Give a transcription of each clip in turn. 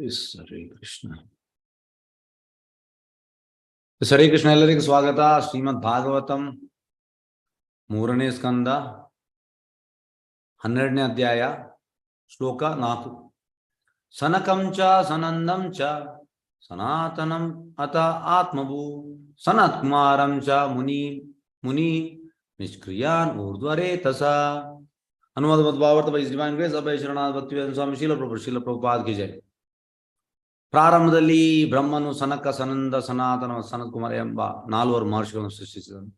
ಹರೇ ಕೃಷ್ಣ. ಹರೇ ಕೃಷ್ಣ. ಎಲ್ಲರಿಗೂ ಸ್ವಾಗತ. ಶ್ರೀಮದ್ ಭಾಗವತಂ 3ನೇ ಸ್ಕಂದ 12ನೇ ಅಧ್ಯಾಯ ಶ್ಲೋಕ 4. ಸನಕಂ ಚ ಸನಂದಂ ಚ ಸನಾತನಂ ಅತ ಆತ್ಮಭೂ ಸನತ್ಕುಮಾರಂ ಚ ಮುನಿ ನಿಷ್ಕ್ರಿಯಾನ್ ಊರ್ಧ್ವರೇತಸ. ಅನುವಾದ ಮತ್ತು ಭಾವಾರ್ಥ ಬೈ ಡಿವೈನ್ ಗ್ರೇಸ್ ಅಭಯ ಶರಣಾದ ಭಕ್ತಿವೇದಾಂತ ಸ್ವಾಮಿ ಶೀಲ ಪ್ರಭುಪಾದ ಕಿ ಜೈ. ಪ್ರಾರಂಭದಲ್ಲಿ ಬ್ರಹ್ಮನು ಸನಕ, ಸನಂದ, ಸನಾತನ, ಸನತ್ಕುಮಾರ ಎಂಬ 4 ಮಹರ್ಷಿಗಳನ್ನು ಸೃಷ್ಟಿಸಿದನು.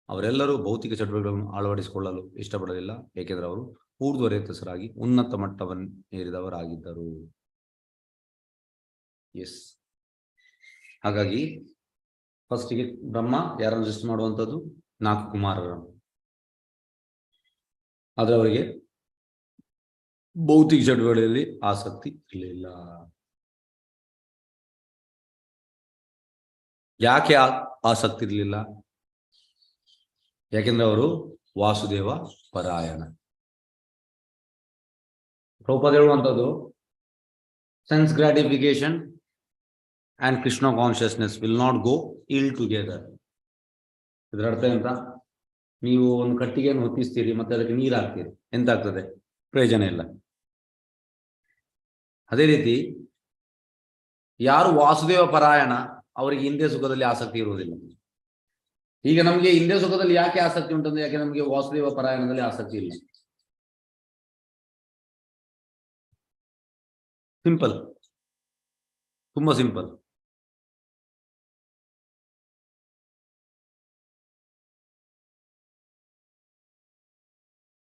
ಅವರೆಲ್ಲರೂ ಭೌತಿಕ ಚಟುವಟಿಕೆಗಳನ್ನು ಅಳವಡಿಸಿಕೊಳ್ಳಲು ಇಷ್ಟಪಡಲಿಲ್ಲ, ಏಕೆಂದರೆ ಅವರು ಊರ್ಧ್ವರೇತಸರಾಗಿ ಉನ್ನತ ಮಟ್ಟವನ್ನು ಏರಿದವರಾಗಿದ್ದರು. ಎಸ್, ಹಾಗಾಗಿ ಫಸ್ಟಿಗೆ ಬ್ರಹ್ಮ ಯಾರನ್ನು ಸೃಷ್ಟಿ ಮಾಡುವಂಥದ್ದು? 4 ಕುಮಾರರನ್ನು. ಆದರೆ ಅವರಿಗೆ ಭೌತಿಕ ಚಟುವಟಿಕೆಯಲ್ಲಿ ಆಸಕ್ತಿ ಇರಲಿಲ್ಲ. ಯಾಕೆ ಆಸಕ್ತಿ ಇರಲಿಲ್ಲ? ಯಾಕೆಂದ್ರೆ ಅವರು ವಾಸುದೇವ ಪರಾಯಣ. ಪ್ರಭುಪಾದ ಹೇಳುವಂಥದ್ದು, sense gratification and Krishna consciousness will not go ಇಲ್ ಟುಗೆದರ್. ಇದರ ಅರ್ಥ ಎಂತ? ನೀವು ಒಂದು ಕಟ್ಟಿಗೆಯನ್ನು ಹೊತ್ತಿಸ್ತೀರಿ, ಮತ್ತೆ ಅದಕ್ಕೆ ನೀರು ಹಾಕ್ತೀರಿ, ಎಂತ ಆಗ್ತದೆ? ಪ್ರಯೋಜನ ಇಲ್ಲ. ಅದೇ ರೀತಿ ಯಾರು ವಾಸುದೇವ ಪರಾಯಣ ಅವರಿಗೆ ಇಂದ್ರಿಯ ಸುಖದಲ್ಲಿ ಆಸಕ್ತಿ ಇರುವುದಿಲ್ಲ. ಈಗ ನಮಗೆ ಇಂದ್ರಿಯ ಸುಖದಲ್ಲಿ ಯಾಕೆ ಆಸಕ್ತಿ ಉಂಟಂದ್ರೆ, ಯಾಕೆ ನಮಗೆ ವಾಸುದೇವ ಪರಾಯಣದಲ್ಲಿ ಆಸಕ್ತಿ ಇಲ್ಲ. ಸಿಂಪಲ್, ತುಂಬಾ ಸಿಂಪಲ್.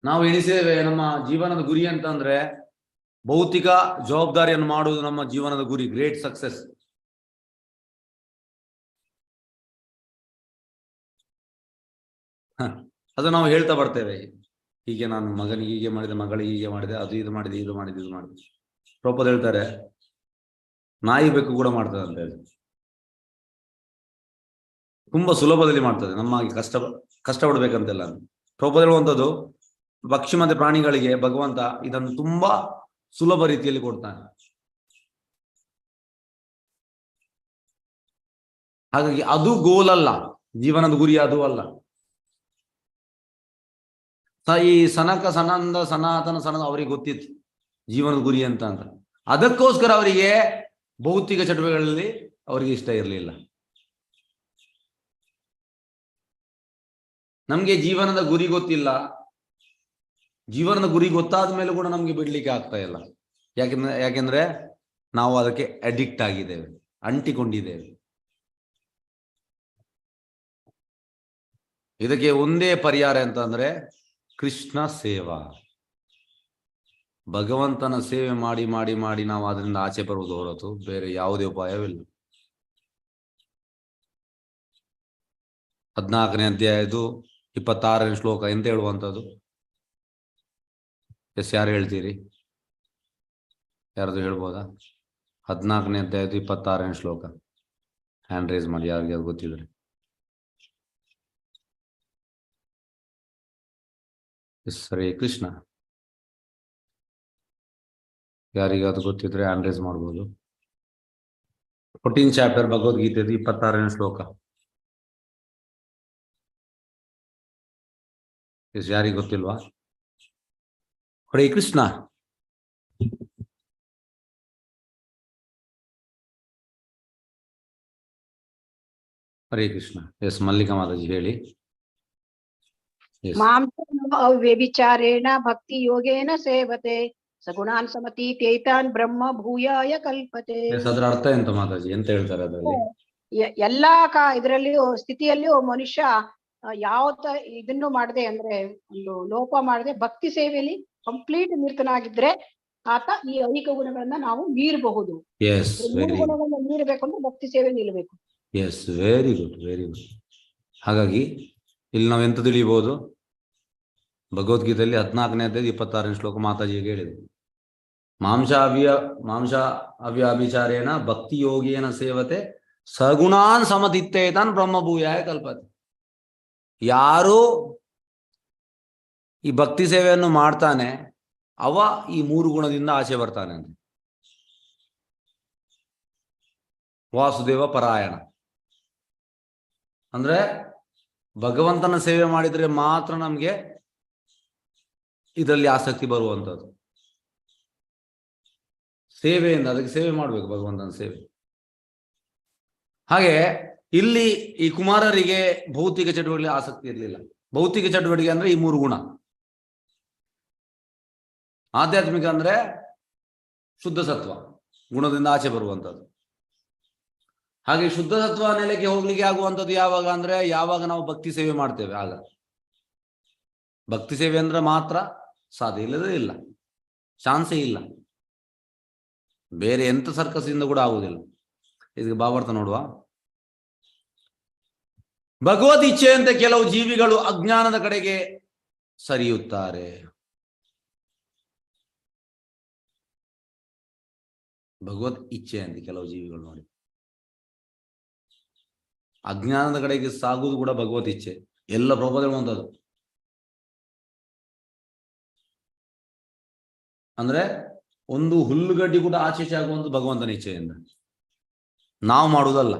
ನಾವು ಎಣಿಸಿದ್ದೇವೆ ನಮ್ಮ ಜೀವನದ ಗುರಿ ಅಂತ ಅಂದ್ರೆ ಭೌತಿಕ ಜವಾಬ್ದಾರಿಯನ್ನು ಮಾಡುವುದು ನಮ್ಮ ಜೀವನದ ಗುರಿ, ಗ್ರೇಟ್ ಸಕ್ಸೆಸ್. ಅದು ನಾವು ಹೇಳ್ತಾ ಬರ್ತೇವೆ. ಹೀಗೆ ನಾನು ಮಗನಿಗೆ ಹೀಗೆ ಮಾಡಿದೆ, ಮಗಳಿಗೆ ಹೀಗೆ ಮಾಡಿದೆ, ಅದು ಇದು ಮಾಡಿದೆ, ಇದು ಮಾಡಿದೆ, ಇದು ಮಾಡಿದೆ. ಪ್ರಭುಪಾದ ಹೇಳ್ತಾರೆ, ನಾಯಿ ಬೆಕ್ಕು ಕೂಡ ಮಾಡ್ತದೆ ಅಂತ ಹೇಳಿ. ತುಂಬಾ ಸುಲಭದಲ್ಲಿ ಮಾಡ್ತದೆ, ನಮ್ಮಾಗಿ ಕಷ್ಟಪಡ್ಬೇಕಂತೆಲ್ಲ. ಪ್ರಭುಪಾದ ಹೇಳುವಂಥದ್ದು, ಪಕ್ಷಿ ಮತ್ತೆ ಪ್ರಾಣಿಗಳಿಗೆ ಭಗವಂತ ಇದನ್ನು ತುಂಬಾ ಸುಲಭ ರೀತಿಯಲ್ಲಿ ಕೊಡ್ತಾನೆ. ಹಾಗಾಗಿ ಅದು ಗೋಲ್ ಅಲ್ಲ, ಜೀವನದ ಗುರಿ ಅದು ಅಲ್ಲ. ಈ ಸನಕ, ಸನಂದ, ಸನಾತನ, ಅವರಿಗೆ ಗೊತ್ತಿತ್ತು ಜೀವನದ ಗುರಿ ಅಂತ. ಅದಕ್ಕೋಸ್ಕರ ಅವರಿಗೆ ಭೌತಿಕ ಚಟುವಟಿಕೆಗಳಲ್ಲಿ ಅವರಿಗೆ ಇಷ್ಟ ಇರಲಿಲ್ಲ. ನಮ್ಗೆ ಜೀವನದ ಗುರಿ ಗೊತ್ತಿಲ್ಲ, ಜೀವನದ ಗುರಿ ಗೊತ್ತಾದ ಮೇಲೆ ಕೂಡ ನಮ್ಗೆ ಬಿಡ್ಲಿಕ್ಕೆ ಆಗ್ತಾ ಇಲ್ಲ. ಯಾಕೆಂದ್ರೆ ನಾವು ಅದಕ್ಕೆ ಅಡಿಕ್ಟ್ ಆಗಿದ್ದೇವೆ, ಅಂಟಿಕೊಂಡಿದ್ದೇವೆ. ಇದಕ್ಕೆ ಒಂದೇ ಪರಿಹಾರ ಅಂತ ಅಂದ್ರೆ ಕೃಷ್ಣ ಸೇವಾ. ಭಗವಂತನ ಸೇವೆ ಮಾಡಿ ಮಾಡಿ ಮಾಡಿ ನಾವು ಅದರಿಂದ ಆಚೆ ಬರುವುದು ಹೊರತು ಬೇರೆ ಯಾವುದೇ ಉಪಾಯವಿಲ್ಲ. 14ನೇ ಅಧ್ಯಾಯದು 26ನೇ ಶ್ಲೋಕ ಎಂತ ಹೇಳುವಂಥದ್ದು? ಯಾರು ಹೇಳ್ತೀರಿ? ಯಾರದು ಹೇಳ್ಬೋದಾ? 14ನೇ ಅಧ್ಯಾಯದು 26ನೇ ಶ್ಲೋಕ. ಹ್ಯಾಂಡ್ ರೈಸ್ ಮಾಡಿ ಯಾರಿಗೆ ಅದು ಗೊತ್ತಿದ್ರೆ. ಹರೇ ಕೃಷ್ಣ. ಯಾರಿಗಾದ್ರು ಗೊತ್ತಿದ್ರೆ ಹ್ಯಾಂಡ್ ರೈಸ್ ಮಾಡ್ಬೋದು. 14th ಚಾಪ್ಟರ್ ಭಗವದ್ಗೀತೆದು 26ನೇ ಶ್ಲೋಕ. ಯಾರಿಗೆ ಗೊತ್ತಿಲ್ವಾ? ಹರೇ ಕೃಷ್ಣ. ಹರೇ ಕೃಷ್ಣ. ಎಸ್, ಮಲ್ಲಿಕಾ ಮಾತಾಜಿ ಹೇಳಿ. ಅವ್ಯಭಿಚಾರೇಣ ಭಕ್ತಿ ಯೋಗೇನ ಸೇವತೆ ಸಗುಣಾನ್ ಸಮತೀತೈತಾನ್ ಬ್ರಹ್ಮ ಭೂಯಾಯ ಕಲ್ಪತೆ. ಅದರ ಅರ್ಥ ಎಂತ ಮಾತಾಜಿ? ಎಂತ ಹೇಳ್ತಾರೆ ಅದರಲ್ಲಿ? ಎಲ್ಲಾ ಇದರಲ್ಲಿಯೂ ಸ್ಥಿತಿಯಲ್ಲಿಯೂ ಮನುಷ್ಯ ಇದನ್ನು ಮಾಡದೆ, ಅಂದ್ರೆ ಒಂದು ಲೋಪ ಮಾಡದೆ ಭಕ್ತಿ ಸೇವೆಯಲ್ಲಿ ಕಂಪ್ಲೀಟ್ ನಿರತನಾಗಿದ್ರೆ ಆತ ಈ ಐಕ ಗುಣಗಳನ್ನ ನಾವು ಮೀರಬಹುದು. ಗುಣಗಳನ್ನ ಮೀರಬೇಕು ಅಂದ್ರೆ ಭಕ್ತಿ ಸೇವೆ ನಿಲ್ಲಬೇಕು. Yes, very good, very good. ಹಾಗಾಗಿ ಇಲ್ಲಿ ನಾವು ಎಂತ ತಿಳಿಯಬಹುದು? ಭಗವದ್ಗೀತೆಯಲ್ಲಿ 14ನೇ ಅಧ್ಯಾಯ 26ನೇ ಶ್ಲೋಕ ಮಾತಾಜಿಗೆ ಹೇಳಿದೆ, ಮಾಂಸ ಅವ್ಯಾಭಿಚಾರೇಣ ಭಕ್ತಿ ಯೋಗೇನ ಸೇವತೆ ಸಗುಣಾನ್ ಸಮತಿತ್ತೇತಾನ್ ಬ್ರಹ್ಮಭೂಯಾಯ ಕಲ್ಪತೆ. ಯಾರು ಈ ಭಕ್ತಿ ಸೇವೆಯನ್ನು ಮಾಡ್ತಾನೆ ಅವ ಈ 3 ಗುಣದಿಂದ ಆಚೆ ಬರ್ತಾನೆ ಅಂತ. ವಾಸುದೇವ ಪರಾಯಣ. ಅಂದ್ರೆ ಭಗವಂತನ ಸೇವೆ ಮಾಡಿದ್ರೆ ಮಾತ್ರ ನಮ್ಗೆ ಇದರಲ್ಲಿ ಆಸಕ್ತಿ ಬರುವಂಥದ್ದು. ಸೇವೆಯಿಂದ, ಅದಕ್ಕೆ ಸೇವೆ ಮಾಡಬೇಕು, ಭಗವಂತನ ಸೇವೆ. ಹಾಗೆ ಇಲ್ಲಿ ಈ ಕುಮಾರರಿಗೆ ಭೌತಿಕ ಚಟುವಟಿಕೆ ಆಸಕ್ತಿ ಇರಲಿಲ್ಲ. ಭೌತಿಕ ಚಟುವಟಿಕೆ ಅಂದ್ರೆ ಈ 3 ಗುಣ. ಆಧ್ಯಾತ್ಮಿಕ ಅಂದ್ರೆ ಶುದ್ಧ ಸತ್ವ, ಗುಣದಿಂದ ಆಚೆ ಬರುವಂಥದ್ದು. ಹಾಗೆ ಶುದ್ಧ ಸತ್ವ ನೆಲೆಗೆ ಹೋಗ್ಲಿಕ್ಕೆ ಆಗುವಂಥದ್ದು ಯಾವಾಗ ಅಂದ್ರೆ, ಯಾವಾಗ ನಾವು ಭಕ್ತಿ ಸೇವೆ ಮಾಡ್ತೇವೆ ಆಗ. ಭಕ್ತಿ ಸೇವೆ ಅಂದ್ರೆ ಮಾತ್ರ ಸಾಧ್ಯ, ಇಲ್ಲದೇ ಇಲ್ಲ, ಚಾನ್ಸೇ ಇಲ್ಲ. ಬೇರೆ ಎಂತ ಸರ್ಕಸ್ಸಿಂದ ಕೂಡ ಆಗುವುದಿಲ್ಲ. ಇದಕ್ಕೆ ಭಾವಾರ್ಥ ನೋಡುವ. ಭಗವದ್ ಇಚ್ಛೆಯಂತೆ ಕೆಲವು ಜೀವಿಗಳು ಅಜ್ಞಾನದ ಕಡೆಗೆ ಸರಿಯುತ್ತಾರೆ. ಭಗವದ್ ಇಚ್ಛೆಯಂತೆ ಕೆಲವು ಜೀವಿಗಳು, ನೋಡಿ, ಅಜ್ಞಾನದ ಕಡೆಗೆ ಸಾಗುವುದು ಕೂಡ ಭಗವದ್ ಇಚ್ಛೆ. ಎಲ್ಲ ಪ್ರಭಾವ ಹೇಳುವಂಥದ್ದು. ಅಂದ್ರೆ ಒಂದು ಹುಲ್ಲುಗಡ್ಡಿ ಕೂಡ ಆಚೆ ಆಗುವಂಥದ್ದು ಭಗವಂತನ ಇಚ್ಛೆಯಿಂದ, ನಾವು ಮಾಡುವುದಲ್ಲ.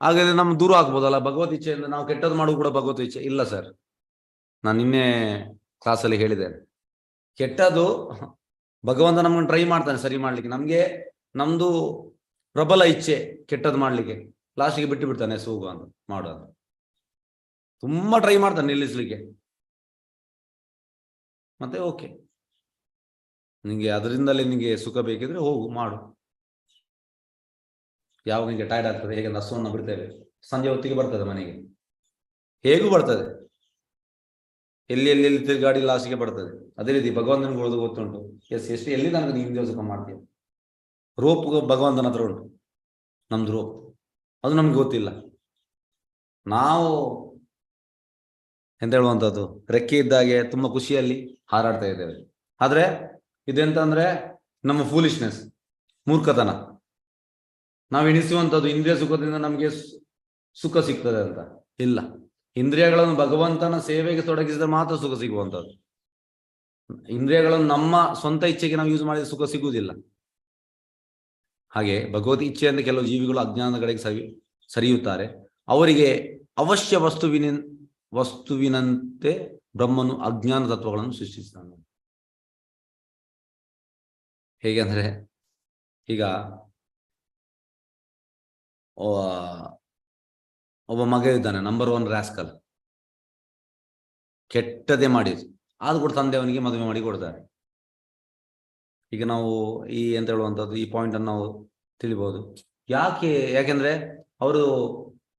ಹಾಗಾದ್ರೆ ನಮ್ಮ ದೂರ ಆಗ್ಬೋದಲ್ಲ ಭಗವತ್ ಇಚ್ಛೆಯಿಂದ. ನಾವು ಕೆಟ್ಟದ್ದು ಮಾಡುವುದು ಕೂಡ ಭಗವತ್ ಇಚ್ಛೆ ಇಲ್ಲ ಸರ್. ನಾನು ನಿನ್ನೆ ಕ್ಲಾಸಲ್ಲಿ ಹೇಳಿದ್ದೇನೆ, ಕೆಟ್ಟದ್ದು ಭಗವಂತ ನಮ್ಮನ್ನು ಟ್ರೈ ಮಾಡ್ತಾನೆ ಸರಿ ಮಾಡ್ಲಿಕ್ಕೆ. ನಮ್ದು ಪ್ರಬಲ ಇಚ್ಛೆ ಕೆಟ್ಟದ್ದು ಮಾಡ್ಲಿಕ್ಕೆ, ಲಾಸ್ಟಿಗೆ ಬಿಟ್ಟು ಬಿಡ್ತಾನೆ ಸೂಗು ಅಂತ ಮಾಡೋದು. ತುಂಬಾ ಟ್ರೈ ಮಾಡ್ತಾನೆ ನಿಲ್ಲಿಸ್ಲಿಕ್ಕೆ. ಮತ್ತೆ ಓಕೆ, ನಿಂಗೆ ಅದರಿಂದಲೇ ನಿಂಗೆ ಸುಖ ಬೇಕಿದ್ರೆ ಹೋಗು ಮಾಡು. ಯಾವಾಗ ನಿಂಗೆ ಟೈರ್ಡ್ ಆಗ್ತದೆ, ಹೇಗೆ ಹಸುವನ್ನು ಬಿಡ್ತೇವೆ, ಸಂಜೆ ಹೊತ್ತಿಗೆ ಬರ್ತದೆ ಮನೆಗೆ, ಹೇಗೂ ಬರ್ತದೆ, ಎಲ್ಲಿ ತಿರುಗಾಡಿ ಲಾಸ್ಟಿಗೆ ಬರ್ತದೆ. ಅದೇ ರೀತಿ ಭಗವಂತನಿಗೆ ಹೋಗೋದು ಗೊತ್ತುಂಟು. ಎಷ್ಟು ಎಲ್ಲಿ ತನಕ ನೀನು ಹಿಂದೆ ಸುಖ ಮಾಡ್ತೀಯ. ರೋಪ್ ಭಗವಂತನ ಹತ್ರ ಉಂಟು, ನಮ್ದು ರೋಪ್, ಅದು ನಮ್ಗೆ ಗೊತ್ತಿಲ್ಲ. ನಾವು ಎಂತ ಹೇಳುವಂಥದ್ದು, ರೆಕ್ಕೆ ಇದ್ದಾಗೆ ತುಂಬಾ ಖುಷಿಯಲ್ಲಿ ಹಾರಾಡ್ತಾ ಇದ್ದೇವೆ. ಆದ್ರೆ ಇದೆಂತ ಅಂದ್ರೆ ನಮ್ಮ ಫೂಲಿಶ್ನೆಸ್, ಮೂರ್ಖತನ. ನಾವು ಎಣಿಸುವಂಥದ್ದು ಇಂದ್ರಿಯ ಸುಖದಿಂದ ನಮಗೆ ಸುಖ ಸಿಗ್ತದೆ ಅಂತ. ಇಲ್ಲ, ಇಂದ್ರಿಯಗಳನ್ನು ಭಗವಂತನ ಸೇವೆಗೆ ತೊಡಗಿಸಿದ್ರೆ ಮಾತ್ರ ಸುಖ ಸಿಗುವಂಥದ್ದು. ಇಂದ್ರಿಯಗಳನ್ನು ನಮ್ಮ ಸ್ವಂತ ಇಚ್ಛೆಗೆ ನಾವು ಯೂಸ್ ಮಾಡಿದ್ರೆ ಸುಖ ಸಿಗುವುದಿಲ್ಲ. ಹಾಗೆ ಭಗವತ್ ಇಚ್ಛೆಯಿಂದ ಕೆಲವು ಜೀವಿಗಳು ಅಜ್ಞಾನದ ಕಡೆಗೆ ಸರಿಯುತ್ತಾರೆ. ಅವರಿಗೆ ಅವಶ್ಯ ವಸ್ತುವಿನಂತೆ ಬ್ರಹ್ಮನು ಅಜ್ಞಾನ ತತ್ವಗಳನ್ನು ಸೃಷ್ಟಿಸ್ತಾನೆ. ಹೇಗೆ ಅಂದ್ರೆ, ಈಗ ಒಬ್ಬ ಮಗ ಇದ್ದಾನೆ, ನಂಬರ್ 1 ರಾಸ್ಕಲ್, ಕೆಟ್ಟದೇ ಮಾಡಿದ್ರು, ಆದ್ರೂ ಕೂಡ ತಂದೆ ಅವನಿಗೆ ಮದುವೆ ಮಾಡಿ ಕೊಡ್ತಾರೆ. ಈಗ ನಾವು ಎಂತ ಹೇಳುವಂಥದ್ದು, ಈ ಪಾಯಿಂಟ್ ಅನ್ನು ನಾವು ತಿಳಿಬಹುದು. ಯಾಕೆಂದ್ರೆ ಅವರು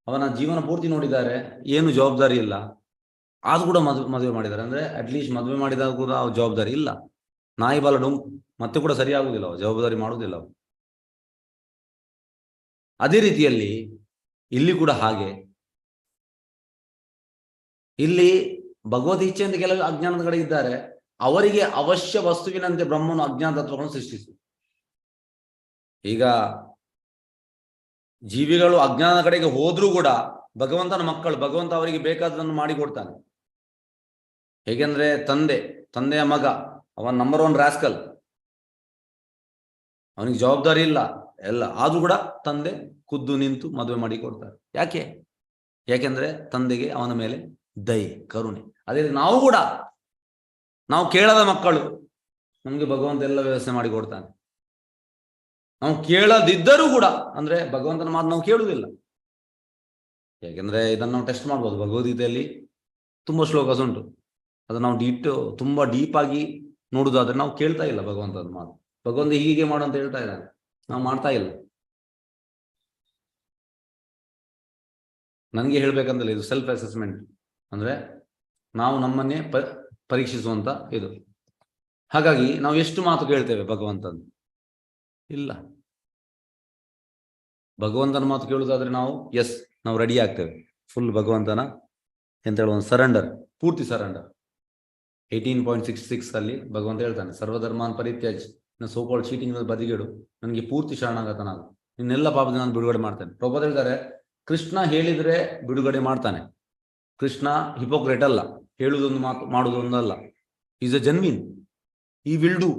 ಅವನ ಜೀವನ ಪೂರ್ತಿ ನೋಡಿದ್ದಾರೆ, ಏನು ಜವಾಬ್ದಾರಿ ಇಲ್ಲ, ಆದ್ರೂ ಕೂಡ ಮದುವೆ ಮಾಡಿದ್ದಾರೆ. ಅಂದ್ರೆ ಅಟ್ಲೀಸ್ಟ್ ಮದುವೆ ಮಾಡಿದಾಗ ಕೂಡ ಅವ್ರ ಜವಾಬ್ದಾರಿ ಇಲ್ಲ. ನಾಯಿ ಬಾಲ ಡೊಂಕು, ಮತ್ತೆ ಕೂಡ ಸರಿ ಆಗುದಿಲ್ಲ, ಅವ ಜವಾಬ್ದಾರಿ ಮಾಡುವುದಿಲ್ಲ ಅವ. ಅದೇ ರೀತಿಯಲ್ಲಿ ಇಲ್ಲಿ ಕೂಡ ಹಾಗೆ, ಇಲ್ಲಿ ಭಗವದ್ ಇಚ್ಛೆಯಿಂದ ಕೆಲವು ಅಜ್ಞಾನದ ಕಡೆ ಇದ್ದಾರೆ. ಅವರಿಗೆ ಅವಶ್ಯ ವಸ್ತುವಿನಂತೆ ಬ್ರಹ್ಮನು ಅಜ್ಞಾನ ತತ್ವಗಳನ್ನು ಸೃಷ್ಟಿಸಿ. ಈಗ ಜೀವಿಗಳು ಅಜ್ಞಾನದ ಕಡೆಗೆ ಹೋದ್ರೂ ಕೂಡ ಭಗವಂತನ ಮಕ್ಕಳು, ಭಗವಂತ ಅವರಿಗೆ ಬೇಕಾದದನ್ನು ಮಾಡಿಕೊಡ್ತಾನೆ. ಹೇಗೆಂದ್ರೆ ತಂದೆಯ ಮಗ, ಅವನ್ ನಂಬರ್ 1 ರಾಸ್ಕಲ್, ಅವನಿಗೆ ಜವಾಬ್ದಾರಿ ಇಲ್ಲ ಎಲ್ಲ, ಆದ್ರೂ ಕೂಡ ತಂದೆ ಖುದ್ದು ನಿಂತು ಮದುವೆ ಮಾಡಿ ಕೊಡ್ತಾರೆ. ಯಾಕೆಂದ್ರೆ ತಂದೆಗೆ ಅವನ ಮೇಲೆ ದಯೆ, ಕರುಣೆ. ಅದೇ ನಾವು ಕೇಳದ ಮಕ್ಕಳು, ನಮ್ಗೆ ಭಗವಂತ ಎಲ್ಲ ವ್ಯವಸ್ಥೆ ಮಾಡಿ ಕೊಡ್ತಾನೆ. ನಾವು ಕೇಳದಿದ್ದರೂ ಕೂಡ, ಅಂದ್ರೆ ಭಗವಂತನ ಮಾತು ನಾವು ಕೇಳುವುದಿಲ್ಲ. ಯಾಕೆಂದ್ರೆ ಇದನ್ನು ನಾವು ಟೆಸ್ಟ್ ಮಾಡ್ಬೋದು. ಭಗವದ್ಗೀತೆಯಲ್ಲಿ ತುಂಬಾ ಶ್ಲೋಕಸ್ ಉಂಟು, ಅದು ನಾವು ತುಂಬಾ ಡೀಪ್ ಆಗಿ ನೋಡುದಾದ್ರೆ ನಾವು ಕೇಳ್ತಾ ಇಲ್ಲ ಭಗವಂತನ ಮಾತು. ಭಗವಂತ ಹೀಗೆ ಮಾಡು ಅಂತ ಹೇಳ್ತಾ ಇದ್ದಾನೆ, ನಾವು ಮಾಡ್ತಾ ಇಲ್ಲ. ನನಗೆ ಹೇಳ್ಬೇಕಂತಲ್ಲ, ಇದು ಸೆಲ್ಫ್ ಅಸೆಸ್ಮೆಂಟ್, ಅಂದ್ರೆ ನಾವು ನಮ್ಮನ್ನೇ ಪರೀಕ್ಷಿಸುವಂತ ಇದು. ಹಾಗಾಗಿ ನಾವು ಎಷ್ಟು ಮಾತು ಕೇಳ್ತೇವೆ ಭಗವಂತನ? ಇಲ್ಲ. ಭಗವಂತನ ಮಾತು ಕೇಳುವುದಾದ್ರೆ ನಾವು ರೆಡಿ ಆಗ್ತೇವೆ ಫುಲ್ ಭಗವಂತನ ಎಂತ ಹೇಳುವ ಸರೆಂಡರ್, ಪೂರ್ತಿ ಸರೆಂಡರ್. 18.66 ಅಲ್ಲಿ ಭಗವಂತ ಹೇಳ್ತಾನೆ, ಸರ್ವಧರ್ಮಾನ್ ಪರಿತ್ಯಾಜ್, ಸೋಕಾಲ್ಡ್ ಚೀಟಿಂಗ್ ಬದಿಗಿಡು, ನನಗೆ ಪೂರ್ತಿ ಶರಣಾಗತನಾಗು, ನಿನ್ನೆಲ್ಲ ಪಾಪದಿಂದ ನಾನು ಬಿಡುಗಡೆ ಮಾಡ್ತೇನೆ. ಪ್ರಭುಪಾದ ಹೇಳ್ತಾರೆ, ಕೃಷ್ಣ ಹೇಳಿದ್ರೆ ಬಿಡುಗಡೆ ಮಾಡ್ತಾನೆ. ಕೃಷ್ಣ ಹಿಪೋಕ್ರೇಟ್ ಅಲ್ಲ, ಹೇಳುವುದೊಂದು ಮಾತು ಮಾಡುವುದೊಂದಲ್ಲ. Is a genuine, he will do.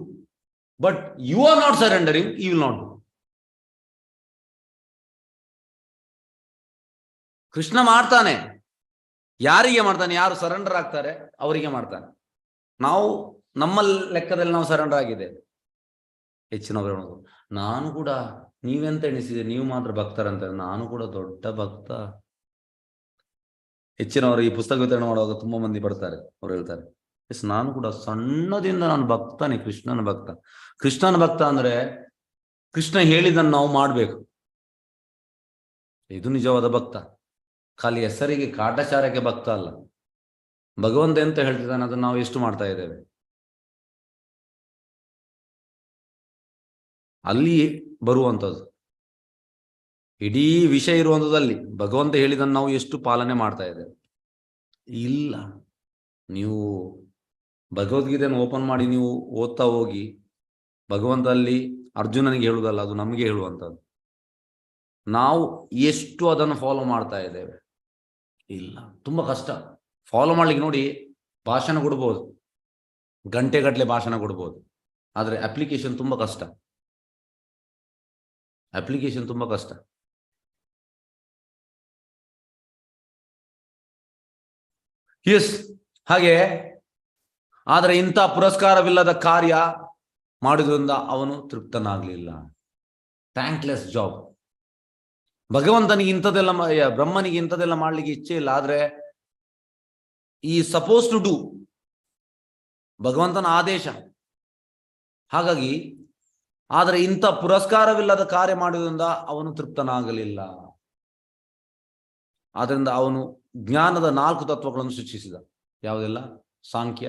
But you are not surrendering, you will not do. Krishna ಮಾಡ್ತಾನೆ. ಯಾರಿಗೆ ಮಾಡ್ತಾನೆ? ಯಾರು ಸರೆಂಡರ್ ಆಗ್ತಾರೆ ಅವರಿಗೆ ಮಾಡ್ತಾನೆ. ನಾವು ನಮ್ಮ ಲೆಕ್ಕದಲ್ಲಿ ನಾವು ಸರೆಂಡರ್ ಆಗಿದ್ದೇವೆ. ಹೆಚ್ಚಿನವರು ನಾನು ಕೂಡ, ನೀವೆಂತ ಎಣಿಸಿದೆ, ನೀವು ಮಾತ್ರ ಭಕ್ತರಂತ. ನಾನು ಕೂಡ ದೊಡ್ಡ ಭಕ್ತ. ಹೆಚ್ಚಿನವರು ಈ ಪುಸ್ತಕ ವಿತರಣೆ ಮಾಡುವಾಗ ತುಂಬಾ ಮಂದಿ ಬರ್ತಾರೆ, ಅವ್ರು ಹೇಳ್ತಾರೆ, ಎಸ್ ನಾನು ಕೂಡ ಸಣ್ಣದಿಂದ ನಾನು ಭಕ್ತನೇ, ಕೃಷ್ಣನ ಭಕ್ತ. ಕೃಷ್ಣನ ಭಕ್ತ ಅಂದ್ರೆ ಕೃಷ್ಣ ಹೇಳಿದ್ದನ್ನು ನಾವು ಮಾಡ್ಬೇಕು, ಇದು ನಿಜವಾದ ಭಕ್ತ. ಖಾಲಿ ಹೆಸರಿಗೆ ಕಾಟಾಚಾರಕ್ಕೆ ಭಕ್ತ ಅಲ್ಲ. ಭಗವಂತ ಎಂತ ಹೇಳ್ತಿದ್ದಾನೆ ಅದನ್ನು ನಾವು ಎಷ್ಟು ಮಾಡ್ತಾ ಇದ್ದೇವೆ, ಅಲ್ಲಿ ಬರುವಂಥದ್ದು. ಇಡೀ ವಿಷಯ ಇರುವಂಥದ್ದಲ್ಲಿ ಭಗವಂತ ಹೇಳಿದನ್ನು ನಾವು ಎಷ್ಟು ಪಾಲನೆ ಮಾಡ್ತಾ ಇದ್ದೇವೆ. ಇಲ್ಲ, ನೀವು ಭಗವದ್ಗೀತೆಯನ್ನು ಓಪನ್ ಮಾಡಿ ನೀವು ಓದ್ತಾ ಹೋಗಿ, ಭಗವಂತ ಅಲ್ಲಿ ಅರ್ಜುನನಿಗೆ ಹೇಳುವುದಲ್ಲ, ಅದು ನಮಗೆ ಹೇಳುವಂಥದ್ದು. ನಾವು ಎಷ್ಟು ಅದನ್ನು ಫಾಲೋ ಮಾಡ್ತಾ ಇದ್ದೇವೆ? ಇಲ್ಲ, ತುಂಬಾ ಕಷ್ಟ ಫಾಲೋ ಮಾಡ್ಲಿಕ್ಕೆ. ನೋಡಿ, ಭಾಷಣ ಕೊಡ್ಬೋದು, ಗಂಟೆಗಟ್ಟಲೆ ಭಾಷಣ ಕೊಡ್ಬೋದು, ಆದರೆ ಅಪ್ಲಿಕೇಶನ್ ತುಂಬಾ ಕಷ್ಟ. ಅಪ್ಲಿಕೇಶನ್ ತುಂಬಾ ಕಷ್ಟ. ಎಸ್, ಹಾಗೆ. ಆದರೆ ಇಂಥ ಪುರಸ್ಕಾರವಿಲ್ಲದ ಕಾರ್ಯ ಮಾಡುವುದರಿಂದ ಅವನು ತೃಪ್ತನಾಗ್ಲಿಲ್ಲ. Thankless job. ಭಗವಂತನಿಗೆ ಇಂಥದ್ದೆಲ್ಲ, ಬ್ರಹ್ಮನಿಗೆ ಇಂಥದ್ದೆಲ್ಲ ಮಾಡ್ಲಿಕ್ಕೆ ಇಚ್ಛೆ ಇಲ್ಲ, ಆದ್ರೆ ಈ ಸಪೋಸ್ ಟು ಡೂ, ಭಗವಂತನ ಆದೇಶ. ಹಾಗಾಗಿ ಆದರೆ ಇಂಥ ಪುರಸ್ಕಾರವಿಲ್ಲದ ಕಾರ್ಯ ಮಾಡುವುದರಿಂದ ಅವನು ತೃಪ್ತನಾಗಲಿಲ್ಲ. ಆದ್ರಿಂದ ಅವನು ಜ್ಞಾನದ 4 ತತ್ವಗಳನ್ನು ಸೃಷ್ಟಿಸಿದ. ಯಾವುದೆಲ್ಲ? ಸಾಂಖ್ಯ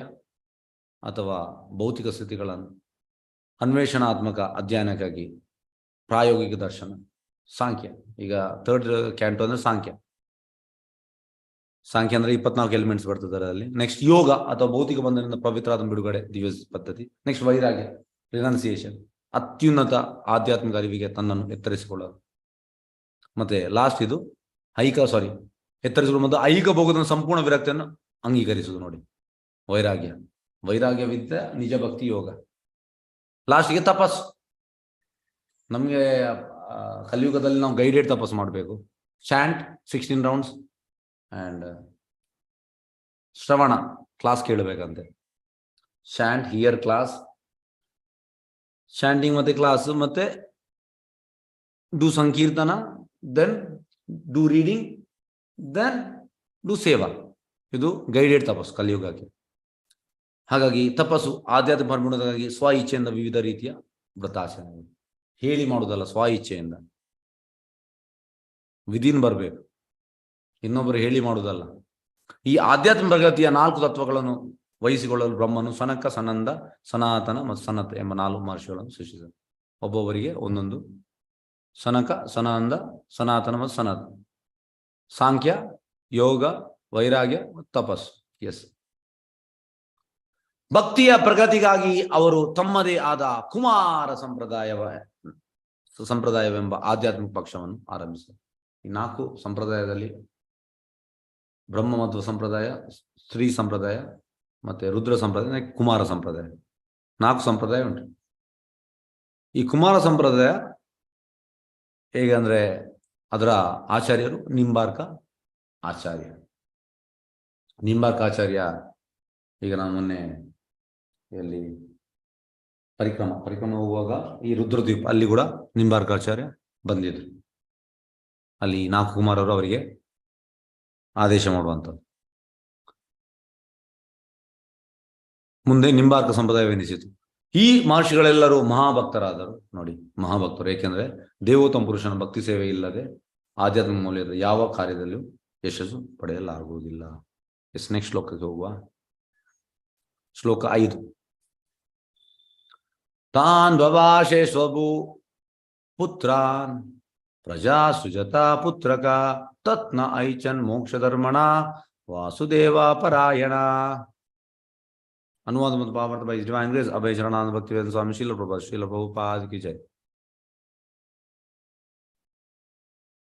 ಅಥವಾ ಭೌತಿಕ ಸ್ಥಿತಿಗಳನ್ನು ಅನ್ವೇಷಣಾತ್ಮಕ ಅಧ್ಯಯನಕ್ಕಾಗಿ ಪ್ರಾಯೋಗಿಕ ದರ್ಶನ, ಸಾಂಖ್ಯ. ಈಗ 3rd ಕ್ಯಾಂಟೋ ಅಂದ್ರೆ ಸಾಂಖ್ಯ. ಸಾಂಖ್ಯ ಅಂದ್ರೆ 24 ಎಲಿಮೆಂಟ್ಸ್ ಬರ್ತದೆ ಅದರಲ್ಲಿ. ನೆಕ್ಸ್ಟ್ ಯೋಗ ಅಥವಾ ಭೌತಿಕ ಬಂಧನದಿಂದ ಪವಿತ್ರಾದ ಬಿಡುಗಡೆ, ದಿವ್ಯ ಪದ್ಧತಿ. ನೆಕ್ಸ್ಟ್ ವೈರಾಗ್ಯ, ರಿನನ್ಸಿಯೇಷನ್, ಅತ್ಯುನ್ನತ ಆಧ್ಯಾತ್ಮಿಕ ಅರಿವಿಗೆ ತನ್ನನ್ನು ಎತ್ತರಿಸಿಕೊಳ್ಳೋದು. ಮತ್ತೆ ಲಾಸ್ಟ್ ಇದು ಎತ್ತರಿಸಿಕೊಳ್ಳುವ ಮತ್ತು ಐಹಿಕ ಭೋಗದ ಸಂಪೂರ್ಣ ವಿರಕ್ತಿಯನ್ನು ಅಂಗೀಕರಿಸುವುದು. ನೋಡಿ, ವೈರಾಗ್ಯ. ವೈರಾಗ್ಯವಿದ್ದ ನಿಜ ಭಕ್ತಿ ಯೋಗ. ಲಾಸ್ಟ್ಗೆ ತಪಸ್ಸು. ನಮಗೆ ಕಲಿಯುಗದಲ್ಲಿ ನಾವು ಗೈಡೆಡ್ ತಪಸ್ಸು ಮಾಡಬೇಕು. Chant 16 rounds and shravana, class ಕೇಳಬೇಕಂತೆ. ಚಾಂಟ್, ಹಿಯರ್ ಕ್ಲಾಸ್, ಚಾಂಟಿಂಗ್ ಮತ್ತೆ ಕ್ಲಾಸ್, ಮತ್ತೆ do sankirtana, then do reading, then do seva. ಇದು ಗೈಡೆಡ್ ತಪಸ್ಸು ಕಲಿಯುಗಕ್ಕೆ. ಹಾಗಾಗಿ ತಪಸ್ಸು ಆಧ್ಯಾತ್ಮಿಕ ಪರಿಪೂರ್ಣತೆಗಾಗಿ ಸ್ವ ಇಚ್ಛೆಯಿಂದ ವಿವಿಧ ರೀತಿಯ ವ್ರತಾಚರಣೆ. ಹೇಳಿ ಮಾಡುವುದಲ್ಲ, ಸ್ವ ಇಚ್ಛೆಯಿಂದ ವಿಧಿನ್ ಬರಬೇಕು, ಇನ್ನೊಬ್ಬರು ಹೇಳಿ ಮಾಡುವುದಲ್ಲ. ಈ ಆಧ್ಯಾತ್ಮಿಕ ಪ್ರಗತಿಯ 4 ತತ್ವಗಳನ್ನು ವಹಿಸಿಕೊಳ್ಳಲು ಬ್ರಹ್ಮನು ಸನಕ, ಸನಂದ, ಸನಾತನ ಮತ್ತು ಸನತ್ ಎಂಬ 4 ಮಹರ್ಷಿಗಳನ್ನು ಸೃಷ್ಟಿಸಿದರು. ಒಬ್ಬೊಬ್ಬರಿಗೆ ಒಂದೊಂದು. ಸನಕ, ಸನಂದ, ಸನಾತನ ಮತ್ತು ಸನತ್. ಸಾಂಖ್ಯ, ಯೋಗ, ವೈರಾಗ್ಯ ಮತ್ತು ತಪಸ್ಸು. ಎಸ್. ಭಕ್ತಿಯ ಪ್ರಗತಿಗಾಗಿ ಅವರು ತಮ್ಮದೇ ಆದ ಕುಮಾರ ಸಂಪ್ರದಾಯವೆಂಬ ಆಧ್ಯಾತ್ಮಿಕ ಪಕ್ಷವನ್ನು ಆರಂಭಿಸಿದರು. ಈ 4 ಸಂಪ್ರದಾಯದಲ್ಲಿ ಬ್ರಹ್ಮ ಮಧ್ವ ಸಂಪ್ರದಾಯ, ಸ್ತ್ರೀ ಸಂಪ್ರದಾಯ, ಮತ್ತೆ ರುದ್ರ ಸಂಪ್ರದಾಯ, ಕುಮಾರ ಸಂಪ್ರದಾಯ, 4 ಸಂಪ್ರದಾಯ ಉಂಟು. ಈ ಕುಮಾರ ಸಂಪ್ರದಾಯ ಹೇಗೆ ಅಂದ್ರೆ ಅದರ ಆಚಾರ್ಯರು ನಿಂಬಾರ್ಕ ಆಚಾರ್ಯ. ನಿಂಬಾರ್ಕ ಆಚಾರ್ಯ, ಈಗ ನಾನು ಮೊನ್ನೆ ಎಲ್ಲಿ ಪರಿಕ್ರಮ ಹೋಗುವಾಗ ಈ ರುದ್ರದ್ವೀಪ, ಅಲ್ಲಿ ಕೂಡ ನಿಂಬಾರ್ಕಾಚಾರ್ಯ ಬಂದಿದ್ರು. ಅಲ್ಲಿ 4 ಕುಮಾರರು ಅವರಿಗೆ ಆದೇಶ ಮಾಡುವಂಥದ್ದು. ಮುಂದೆ ನಿಂಬಾರ್ಕ ಸಂಪ್ರದಾಯವೆನಿಸಿತು. ಈ ಮಹರ್ಷಿಗಳೆಲ್ಲರೂ ಮಹಾಭಕ್ತರಾದರು. ನೋಡಿ, ಮಹಾಭಕ್ತರು. ಏಕೆಂದ್ರೆ ದೇವೋತ್ತಮ ಪುರುಷನ ಭಕ್ತಿ ಸೇವೆ ಇಲ್ಲದೆ ಆಧ್ಯಾತ್ಮಿಕ ಮೌಲ್ಯದ ಯಾವ ಕಾರ್ಯದಲ್ಲೂ ಯಶಸ್ಸು ಪಡೆಯಲಾಗುವುದಿಲ್ಲ. ನೆಕ್ಸ್ಟ್ ಶ್ಲೋಕಕ್ಕೆ ಹೋಗುವ. ಶ್ಲೋಕ 5. ತಾನ್ ದ್ವಭಾಷೆ ಸ್ವಭೂ ಪುತ್ರಾನ್ ಪ್ರಜಾ ಸುಜತ ಪುತ್ರಕ ತತ್ನ ಐಚನ್ ಮೋಕ್ಷ ಧರ್ಮಣ ವಾಸುದೇವ ಪರಾಯಣ. ಅನುವಾದ ಮತ್ತು ಭಾವಾರ್ಥ ಬೈ ಡಿವೈನ್ ಗ್ರೇಸ್ ಅಭಯ ಶರಣಾನಂದ ಭಕ್ತಿವೇದಾಂತ ಸ್ವಾಮಿ ಶ್ರೀಲ ಪ್ರಭುಪಾದ ಕಿ ಜೈ.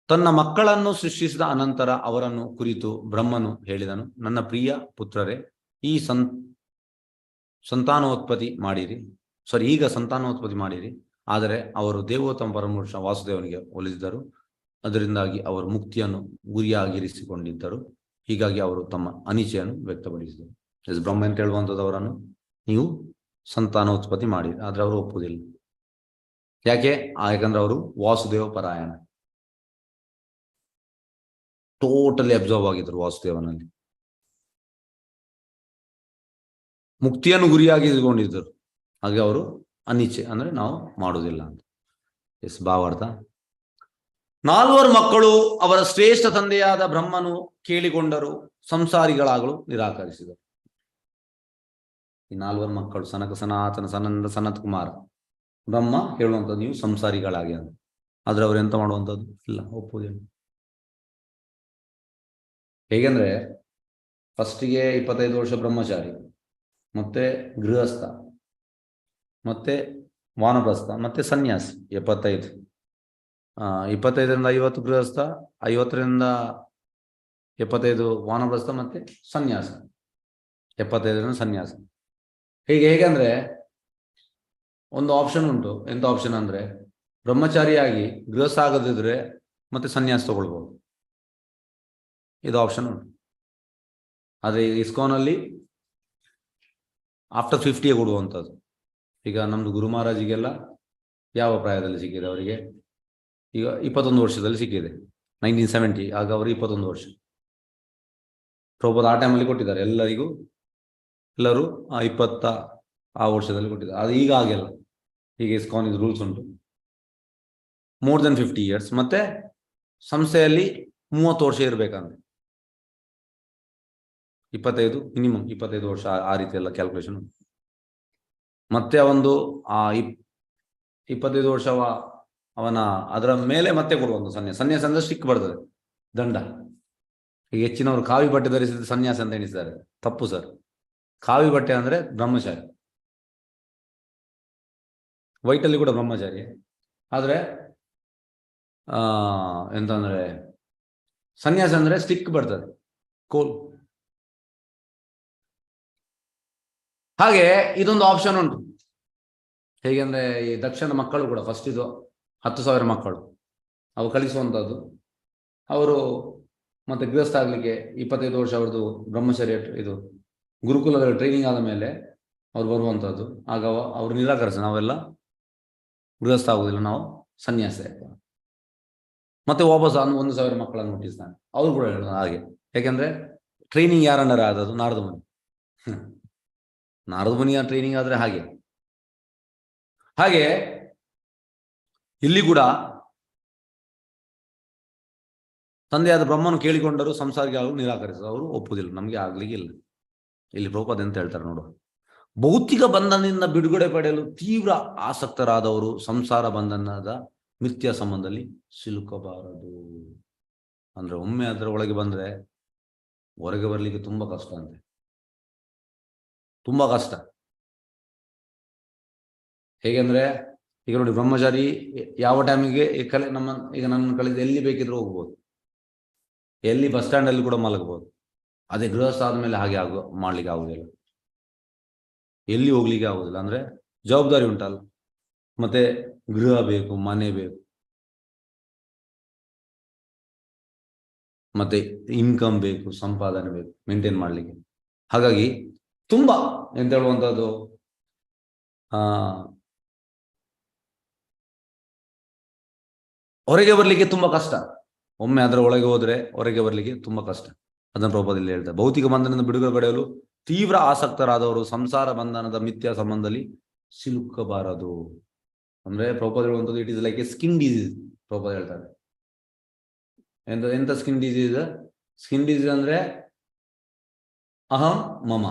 ತನ್ನ ಮಕ್ಕಳನ್ನು ಸೃಷ್ಟಿಸಿದ ಅನಂತರ ಅವರನ್ನು ಕುರಿತು ಬ್ರಹ್ಮನು ಹೇಳಿದನು, ನನ್ನ ಪ್ರಿಯ ಪುತ್ರರೇ, ಈ ಸಂತಾನೋತ್ಪತ್ತಿ ಮಾಡಿರಿ, ಸಾರಿ, ಈಗ ಸಂತಾನೋತ್ಪತ್ತಿ ಮಾಡಿರಿ, ಆದರೆ ಅವರು ದೇವೋತ್ತಮ ಪರಮಪುರುಷ ವಾಸುದೇವನಿಗೆ ಒಲಿಸಿದರು. ಅದರಿಂದಾಗಿ ಅವರು ಮುಕ್ತಿಯನ್ನು ಗುರಿಯಾಗಿರಿಸಿಕೊಂಡಿದ್ದರು. ಹೀಗಾಗಿ ಅವರು ತಮ್ಮ ಅನಿಚ್ಛೆಯನ್ನು ವ್ಯಕ್ತಪಡಿಸಿದರು. ಎಸ್ ಬ್ರಹ್ಮ ಅಂತ ಹೇಳುವಂಥದ್ದು ಅವರನ್ನು ನೀವು ಸಂತಾನೋತ್ಪತ್ತಿ ಮಾಡಿ, ಆದರೆ ಅವರು ಒಪ್ಪುವುದಿಲ್ಲ. ಯಾಕೆ? ಯಾಕಂದ್ರೆ ಅವರು ವಾಸುದೇವ ಪರಾಯಣ, ಟೋಟಲಿ ಅಬ್ಸರ್ವ್ ಆಗಿದ್ರು ವಾಸುದೇವನಲ್ಲಿ, ಮುಕ್ತಿಯನ್ನು ಗುರಿಯಾಗಿಸಿಕೊಂಡಿದ್ದರು. ಹಾಗೆ ಅವರು ಅನಿಚ್ಛೆ ಅಂದ್ರೆ ನಾವು ಮಾಡುವುದಿಲ್ಲ ಅಂತ. ಎಸ್ ಭಾವಾರ್ಥ. 4 ಮಕ್ಕಳು ಅವರ ಶ್ರೇಷ್ಠ ತಂದೆಯಾದ ಬ್ರಹ್ಮನು ಕೇಳಿಕೊಂಡರು, ಸಂಸಾರಿಗಳಾಗಲು ನಿರಾಕರಿಸಿದರು. ಈ 4 ಮಕ್ಕಳು ಸನಕ, ಸನಾತನ, ಸನಂದ, ಸನತ್ ಕುಮಾರ, ಬ್ರಹ್ಮ ಹೇಳುವಂಥದ್ದು ನೀವು ಸಂಸಾರಿಗಳಾಗಿ ಅಂತ. ಆದ್ರೆ ಅವ್ರು ಎಂತ ಮಾಡುವಂಥದ್ದು ಇಲ್ಲ, ಒಪ್ಪುವುದಿಲ್ಲ. ಹೇಗೆಂದ್ರೆ ಫಸ್ಟಿಗೆ 25 ವರ್ಷ ಬ್ರಹ್ಮಚಾರಿ, ಮತ್ತೆ ಗೃಹಸ್ಥ, ಮತ್ತೆ ವಾನಪ್ರಸ್ಥ, ಮತ್ತೆ ಸನ್ಯಾಸ. 75 25ರಿಂದ 50 ಗೃಹಸ್ಥ, 50ರಿಂದ 75 ವಾನಪ್ರಸ್ಥ, ಮತ್ತೆ ಸನ್ಯಾಸ, 75ರಿಂದ ಸನ್ಯಾಸ. ಹೇಗಂದ್ರೆ ಒಂದು ಆಪ್ಷನ್ ಉಂಟು. ಎಂತ ಆಪ್ಷನ್ ಅಂದ್ರೆ ಬ್ರಹ್ಮಚಾರಿಯಾಗಿ ಗೃಹಸ್ಥ ಆಗದಿದ್ರೆ ಮತ್ತೆ ಸನ್ಯಾಸ ತಗೊಳ್ಬಹುದು, ಇದು ಆಪ್ಷನ್ ಉಂಟು. ಆದರೆ ಇಸ್ಕಾನಲ್ಲಿ ಆಫ್ಟರ್ 50 ಕೊಡುವಂಥದ್ದು. ಈಗ ನಮ್ದು ಗುರು ಮಹಾರಾಜಿಗೆಲ್ಲ ಯಾವ ಪ್ರಾಯದಲ್ಲಿ ಸಿಕ್ಕಿದೆ? ಅವರಿಗೆ ಈಗ 21 ವರ್ಷದಲ್ಲಿ ಸಿಕ್ಕಿದೆ, 1970. ಆಗ ಅವರು 21 ವರ್ಷ. ಪ್ರಭುಪಾದ ಆ ಟೈಮಲ್ಲಿ ಕೊಟ್ಟಿದ್ದಾರೆ ಎಲ್ಲರಿಗೂ, ಎಲ್ಲರೂ 20 ಆ ವರ್ಷದಲ್ಲಿ ಕೊಟ್ಟಿದ್ದಾರೆ. ಅದು ಈಗ ಆಗಿಲ್ಲ. ಈಗ ಇಸ್ಕಾನ್ ಇದು ರೂಲ್ಸ್ ಉಂಟು, ಮೋರ್ ದೆನ್ 50 years. ಮತ್ತೆ ಸಂಸ್ಥೆಯಲ್ಲಿ 30 ವರ್ಷ ಇರಬೇಕಂದ್ರೆ 25 ಮಿನಿಮಮ್ 25 ವರ್ಷ, ಆ ರೀತಿ ಎಲ್ಲ ಕ್ಯಾಲ್ಕುಲೇಷನ್ ಉಂಟು. ಮತ್ತೆ ಒಂದು 25 ವರ್ಷ ಅವನ ಅದರ ಮೇಲೆ ಮತ್ತೆ ಕೊಡುವಂಥ ಸನ್ಯಾಸ ಅಂದ್ರೆ ಸ್ಟಿಕ್ ಬರ್ತದೆ, ದಂಡ. ಈಗ ಹೆಚ್ಚಿನವರು ಕಾವಿ ಬಟ್ಟೆ ಧರಿಸಿದ ಸನ್ಯಾಸ ಅಂತ ಎಣಿಸ್ತಾರೆ. ತಪ್ಪು ಸರ್. ಕಾವಿ ಬಟ್ಟೆ ಅಂದ್ರೆ ಬ್ರಹ್ಮಚಾರಿ, ವೈಟಲ್ಲಿ ಕೂಡ ಬ್ರಹ್ಮಚಾರಿ. ಆದ್ರೆ ಎಂತಂದ್ರೆ ಸನ್ಯಾಸ ಅಂದ್ರೆ ಸ್ಟಿಕ್ ಬರ್ತದೆ, ಕೋಲ್. ಹಾಗೆ ಇದೊಂದು ಆಪ್ಷನ್ ಉಂಟು. ಹೇಗೆಂದ್ರೆ ಈ ದಕ್ಷಿಣ ಮಕ್ಕಳು ಕೂಡ ಫಸ್ಟ್ ಇದು 10,000 ಮಕ್ಕಳು ಅವು ಕಲಿಸುವಂಥದ್ದು. ಅವರು ಮತ್ತೆ ಗೃಹಸ್ಥ ಆಗ್ಲಿಕ್ಕೆ 25 ವರ್ಷ ಅವ್ರದ್ದು ಬ್ರಹ್ಮಚರ್ಯ ಇದು ಗುರುಕುಲದಲ್ಲಿ ಟ್ರೈನಿಂಗ್ ಆದ ಮೇಲೆ ಅವ್ರು ಬರುವಂಥದ್ದು. ಆಗ ಅವ್ರು ನಿರಾಕರಿಸ, ನಾವೆಲ್ಲ ಗೃಹಸ್ಥ ಆಗುದಿಲ್ಲ, ನಾವು ಸನ್ಯಾಸ. ಮತ್ತೆ ವಾಪಸ್ 1,000 ಮಕ್ಕಳನ್ನು ಹುಟ್ಟಿಸ್ತಾನೆ. ಅವ್ರು ಕೂಡ ಹೇಳೋದು ಹಾಗೆ. ಯಾಕೆಂದ್ರೆ ಟ್ರೈನಿಂಗ್ ಯಾರನ್ನರ ಆದದ್ದು? ನಾರದ ಮುನಿ. ನಾರದ ಮುನಿಯ ಟ್ರೈನಿಂಗ್ ಆದ್ರೆ ಹಾಗೆ ಇಲ್ಲಿ ಕೂಡ ತಂದೆಯಾದ ಬ್ರಹ್ಮನು ಕೇಳಿಕೊಂಡರು, ಸಂಸಾರಿಗಳು ನಿರಾಕರಿಸಿದರು. ಅವರು ಒಪ್ಪುವುದಿಲ್ಲ, ನಮಗೆ ಆಗ್ಲಿಕ್ಕೆ ಇಲ್ಲ. ಇಲ್ಲಿ ಪ್ರಭುಪಾದ ಅಂತ ಹೇಳ್ತಾರೆ ನೋಡು, ಭೌತಿಕ ಬಂಧನದಿಂದ ಬಿಡುಗಡೆ ಪಡೆಯಲು ತೀವ್ರ ಆಸಕ್ತರಾದವರು ಸಂಸಾರ ಬಂಧನದ ಮಿಥ್ಯಾ ಸಂಬಂಧದಲ್ಲಿ ಸಿಲುಕಬಾರದು. ಅಂದ್ರೆ ಒಮ್ಮೆ ಅದರ ಒಳಗೆ ಬಂದ್ರೆ ಹೊರಗೆ ಬರ್ಲಿಕ್ಕೆ ತುಂಬಾ ಕಷ್ಟ ಅಂತೆ, ತುಂಬಾ ಕಷ್ಟ. ಹೇಗೆಂದ್ರೆ ಈಗ ನೋಡಿ, ಬ್ರಹ್ಮಚಾರಿ ಯಾವ ಟೈಮಿಗೆ ಈಗ ನನ್ನ ಕಳೆದು ಎಲ್ಲಿ ಬೇಕಿದ್ರೂ ಹೋಗ್ಬೋದು, ಎಲ್ಲಿ ಬಸ್ ಸ್ಟ್ಯಾಂಡ್ ಅಲ್ಲಿ ಕೂಡ ಮಲಗಬಹುದು. ಅದೇ ಗೃಹಸ್ಥ ಆದ್ಮೇಲೆ ಹಾಗೆ ಮಾಡ್ಲಿಕ್ಕೆ ಆಗುದಿಲ್ಲ, ಎಲ್ಲಿ ಹೋಗ್ಲಿಕ್ಕೆ ಆಗುದಿಲ್ಲ. ಅಂದ್ರೆ ಜವಾಬ್ದಾರಿ ಉಂಟಲ್ಲ, ಮತ್ತೆ ಗೃಹ ಬೇಕು, ಮನೆ ಬೇಕು, ಮತ್ತೆ ಇನ್ಕಮ್ ಬೇಕು, ಸಂಪಾದನೆ ಬೇಕು ಮೇಂಟೈನ್ ಮಾಡ್ಲಿಕ್ಕೆ. ಹಾಗಾಗಿ ತುಂಬಾ ಎಂತ ಹೇಳುವಂಥದ್ದು, ಹೊರಗೆ ಬರ್ಲಿಕ್ಕೆ ತುಂಬಾ ಕಷ್ಟ. ಒಮ್ಮೆ ಅದರ ಒಳಗೆ ಹೋದ್ರೆ ಹೊರಗೆ ಬರ್ಲಿಕ್ಕೆ ತುಂಬಾ ಕಷ್ಟ. ಅದನ್ನು ಪ್ರಭುಪಾದಲ್ಲಿ ಹೇಳ್ತಾರೆ, ಭೌತಿಕ ಬಂಧನದಿಂದ ಬಿಡುಗಡೆ ಪಡೆಯಲು ತೀವ್ರ ಆಸಕ್ತರಾದವರು ಸಂಸಾರ ಬಂಧನದ ಮಿಥ್ಯಾ ಸಂಬಂಧದಲ್ಲಿ ಸಿಲುಕಬಾರದು. ಅಂದ್ರೆ ಪ್ರಭುಪಾದ ಹೇಳುವಂಥದ್ದು, it is like A skin disease. Prabhupada ಹೇಳ್ತಾರೆ, ಎಂತ ಸ್ಕಿನ್ ಡಿಸೀಸ್? ಸ್ಕಿನ್ ಡಿಸೀಸ್ ಅಂದ್ರೆ ಅಹಂ ಮಮ.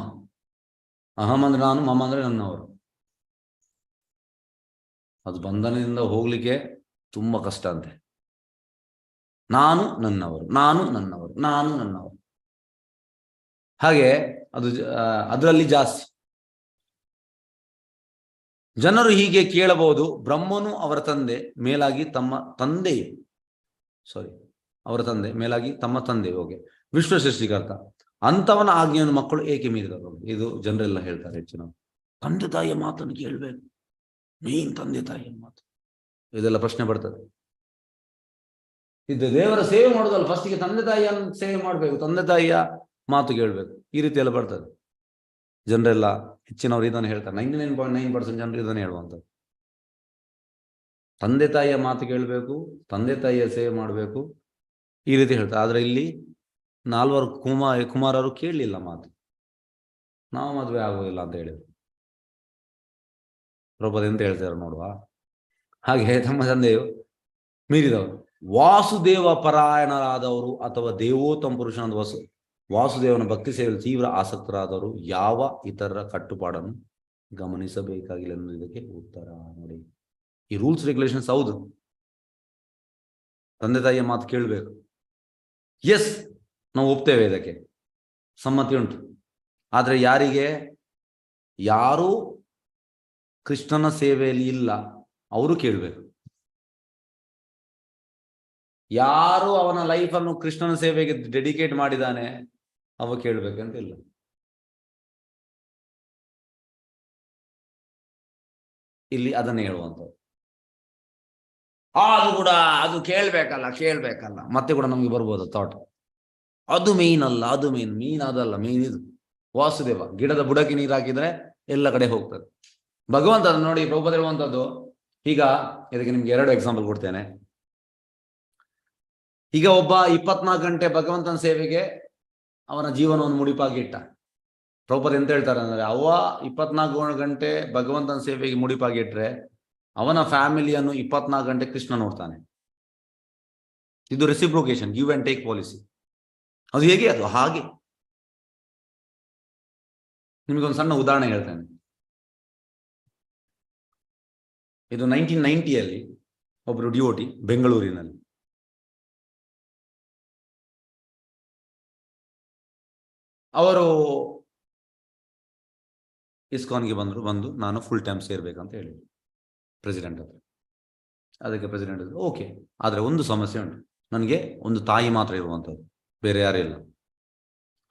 ಅಹಂ ಅಂದ್ರೆ ನಾನು, ಮಮ ಅಂದ್ರೆ ನನ್ನವರು. ಅದು ಬಂಧನದಿಂದ ಹೋಗ್ಲಿಕ್ಕೆ ತುಂಬಾ ಕಷ್ಟ ಅಂತೆ. ನಾನು ನನ್ನವರು, ನಾನು ನನ್ನವರು, ನಾನು ನನ್ನವರು. ಹಾಗೆ ಅದು ಅದರಲ್ಲಿ ಜಾಸ್ತಿ. ಜನರು ಹೀಗೆ ಕೇಳಬಹುದು, ಬ್ರಹ್ಮನು ಅವರ ತಂದೆ ಮೇಲಾಗಿ ತಮ್ಮ ತಂದೆಯು, ಅವರ ತಂದೆ ಮೇಲಾಗಿ ತಮ್ಮ ತಂದೆ, ಹೋಗಿ ವಿಶ್ವ ಸೃಷ್ಟಿಕರ್ತ, ಅಂತವನ ಆಜ್ಞೆಯನ್ನು ಮಕ್ಕಳು ಏಕೆ ಮೀರಿದರು? ಇದು ಜನರೆಲ್ಲ ಹೇಳ್ತಾರೆ ಹೆಚ್ಚಿನ. ತಂದೆ ತಾಯಿಯ ಮಾತನ್ನು ಕೇಳಬೇಕು, ಮೇನ್ ತಂದೆ ತಾಯಿಯ ಮಾತು. ಇದೆಲ್ಲ ಪ್ರಶ್ನೆ ಬರ್ತದೆ. ಇದು ದೇವರ ಸೇವೆ ಮಾಡೋದಲ್ಲ, ಫಸ್ಟಿಗೆ ತಂದೆ ತಾಯಿಯನ್ನು ಸೇವೆ ಮಾಡಬೇಕು, ತಂದೆ ತಾಯಿಯ ಮಾತು ಕೇಳಬೇಕು, ಈ ರೀತಿ ಎಲ್ಲ ಬರ್ತದೆ. ಜನರೆಲ್ಲ ಹೆಚ್ಚಿನವರು ಇದನ್ನು ಹೇಳ್ತಾರೆ, 99.9% ಜನರು ಇದನ್ನು ಹೇಳುವಂಥದ್ದು. ತಂದೆ ತಾಯಿಯ ಮಾತು ಕೇಳಬೇಕು, ತಂದೆ ತಾಯಿಯ ಸೇವೆ ಮಾಡಬೇಕು, ಈ ರೀತಿ ಹೇಳ್ತಾರೆ. ಆದ್ರೆ ಇಲ್ಲಿ 4 ಕುಮಾರರು ಕೇಳಲಿಲ್ಲ ಮಾತು, ನಾವು ಮದುವೆ ಆಗುವುದಿಲ್ಲ ಅಂತ ಹೇಳಿದ್ರು. ಪ್ರಭುಪದ ಎಂತ ಹೇಳ್ತಾರೆ ನೋಡುವ. ಹಾಗೆ ತಮ್ಮ ತಂದೆಯು ಮೀರಿದವರು, ವಾಸುದೇವ ಪರಾಯಣರಾದವರು ಅಥವಾ ದೇವೋತ್ತಮ ಪುರುಷನಾದ ವಾಸುದೇವನ ಭಕ್ತಿ ಸೇವೆಯಲ್ಲಿ ತೀವ್ರ ಆಸಕ್ತರಾದವರು ಯಾವ ಇತರರ ಕಟ್ಟುಪಾಡನ್ನು ಗಮನಿಸಬೇಕಾಗಿಲ್ಲ ಅನ್ನೋದು ಇದಕ್ಕೆ ಉತ್ತರ. ನೋಡಿ, ಈ ರೂಲ್ಸ್ ರೆಗ್ಯುಲೇಷನ್ಸ್ ಹೌದು, ತಂದೆ ತಾಯಿಯ ಮಾತು ಕೇಳಬೇಕು, ಎಸ್ ನಾವು ಒಪ್ತೇವೆ, ಇದಕ್ಕೆ ಸಮ್ಮತಿ ಉಂಟು. ಆದ್ರೆ ಯಾರು ಕೃಷ್ಣನ ಸೇವೆಯಲ್ಲಿ ಇಲ್ಲ ಅವರು ಕೇಳಬೇಕು. ಯಾರು ಅವನ ಲೈಫನ್ನು ಕೃಷ್ಣನ ಸೇವೆಗೆ ಡೆಡಿಕೇಟ್ ಮಾಡಿದಾನೆ ಅವ ಕೇಳ್ಬೇಕಂತಿಲ್ಲ. ಇಲ್ಲಿ ಅದನ್ನೇ ಹೇಳುವಂಥದ್ದು. ಅದು ಕೂಡ ಅದು ಕೇಳ್ಬೇಕಲ್ಲ ಮತ್ತೆ ಕೂಡ ನಮ್ಗೆ ಬರ್ಬೋದು ಥಾಟ್, ಅದು ಮೇನ್ ಅಲ್ಲ, ಅದು ಮೇನ್ ಅದಲ್ಲ, ಮೇನ್ ಇದು ವಾಸುದೇವ. ಗಿಡದ ಬುಡಕ್ಕೆ ನೀರು ಹಾಕಿದ್ರೆ ಎಲ್ಲ ಕಡೆ ಹೋಗ್ತದೆ. ಭಗವಂತ ನೋಡಿ, ಪ್ರಭುಪದ ಹೇಳುವಂಥದ್ದು. ಈಗ ಇದಕ್ಕೆ ನಿಮ್ಗೆ 2 ಎಕ್ಸಾಂಪಲ್ ಕೊಡ್ತೇನೆ. ಈಗ ಒಬ್ಬ 24 ಗಂಟೆ ಭಗವಂತನ ಸೇವೆಗೆ ಅವನ ಜೀವನವನ್ನು ಮುಡಿಪಾಗಿಟ್ಟ. ಪ್ರಭುಪದ ಎಂತ ಹೇಳ್ತಾರೆ ಅಂದ್ರೆ, 24 ಗಂಟೆ ಭಗವಂತನ ಸೇವೆಗೆ ಮುಡಿಪಾಗಿಟ್ರೆ ಅವನ ಫ್ಯಾಮಿಲಿಯನ್ನು 24 ಗಂಟೆ ಕೃಷ್ಣ ನೋಡ್ತಾನೆ. ಇದು ರೆಸಿಪ್ರೋಕೇಶನ್, ಗಿವ್ ಅಂಡ್ ಟೇಕ್ ಪಾಲಿಸಿ. ಅದು ಹೇಗೆ? ಅದು ಹಾಗೆ. ನಿಮಗೊಂದು ಸಣ್ಣ ಉದಾಹರಣೆ ಹೇಳ್ತೇನೆ. ಇದು 1990ಯಲ್ಲಿ ಒಬ್ರು ಡಿವೋಟಿ ಬೆಂಗಳೂರಿನಲ್ಲಿ. ಅವರು ಇಸ್ಕಾನ್ಗೆ ಬಂದು ನಾನು ಫುಲ್ ಟೈಮ್ ಸೇರ್ಬೇಕಂತ ಹೇಳಿದ್ರು ಪ್ರೆಸಿಡೆಂಟ್ ಹತ್ರ. ಅದಕ್ಕೆ ಪ್ರೆಸಿಡೆಂಟ್ ಓಕೆ, ಆದ್ರೆ ಒಂದು ಸಮಸ್ಯೆ ಉಂಟು, ನನಗೆ ಒಂದು ತಾಯಿ ಮಾತ್ರ ಇರುವಂಥದ್ದು, ಬೇರೆ ಯಾರೂ ಇಲ್ಲ.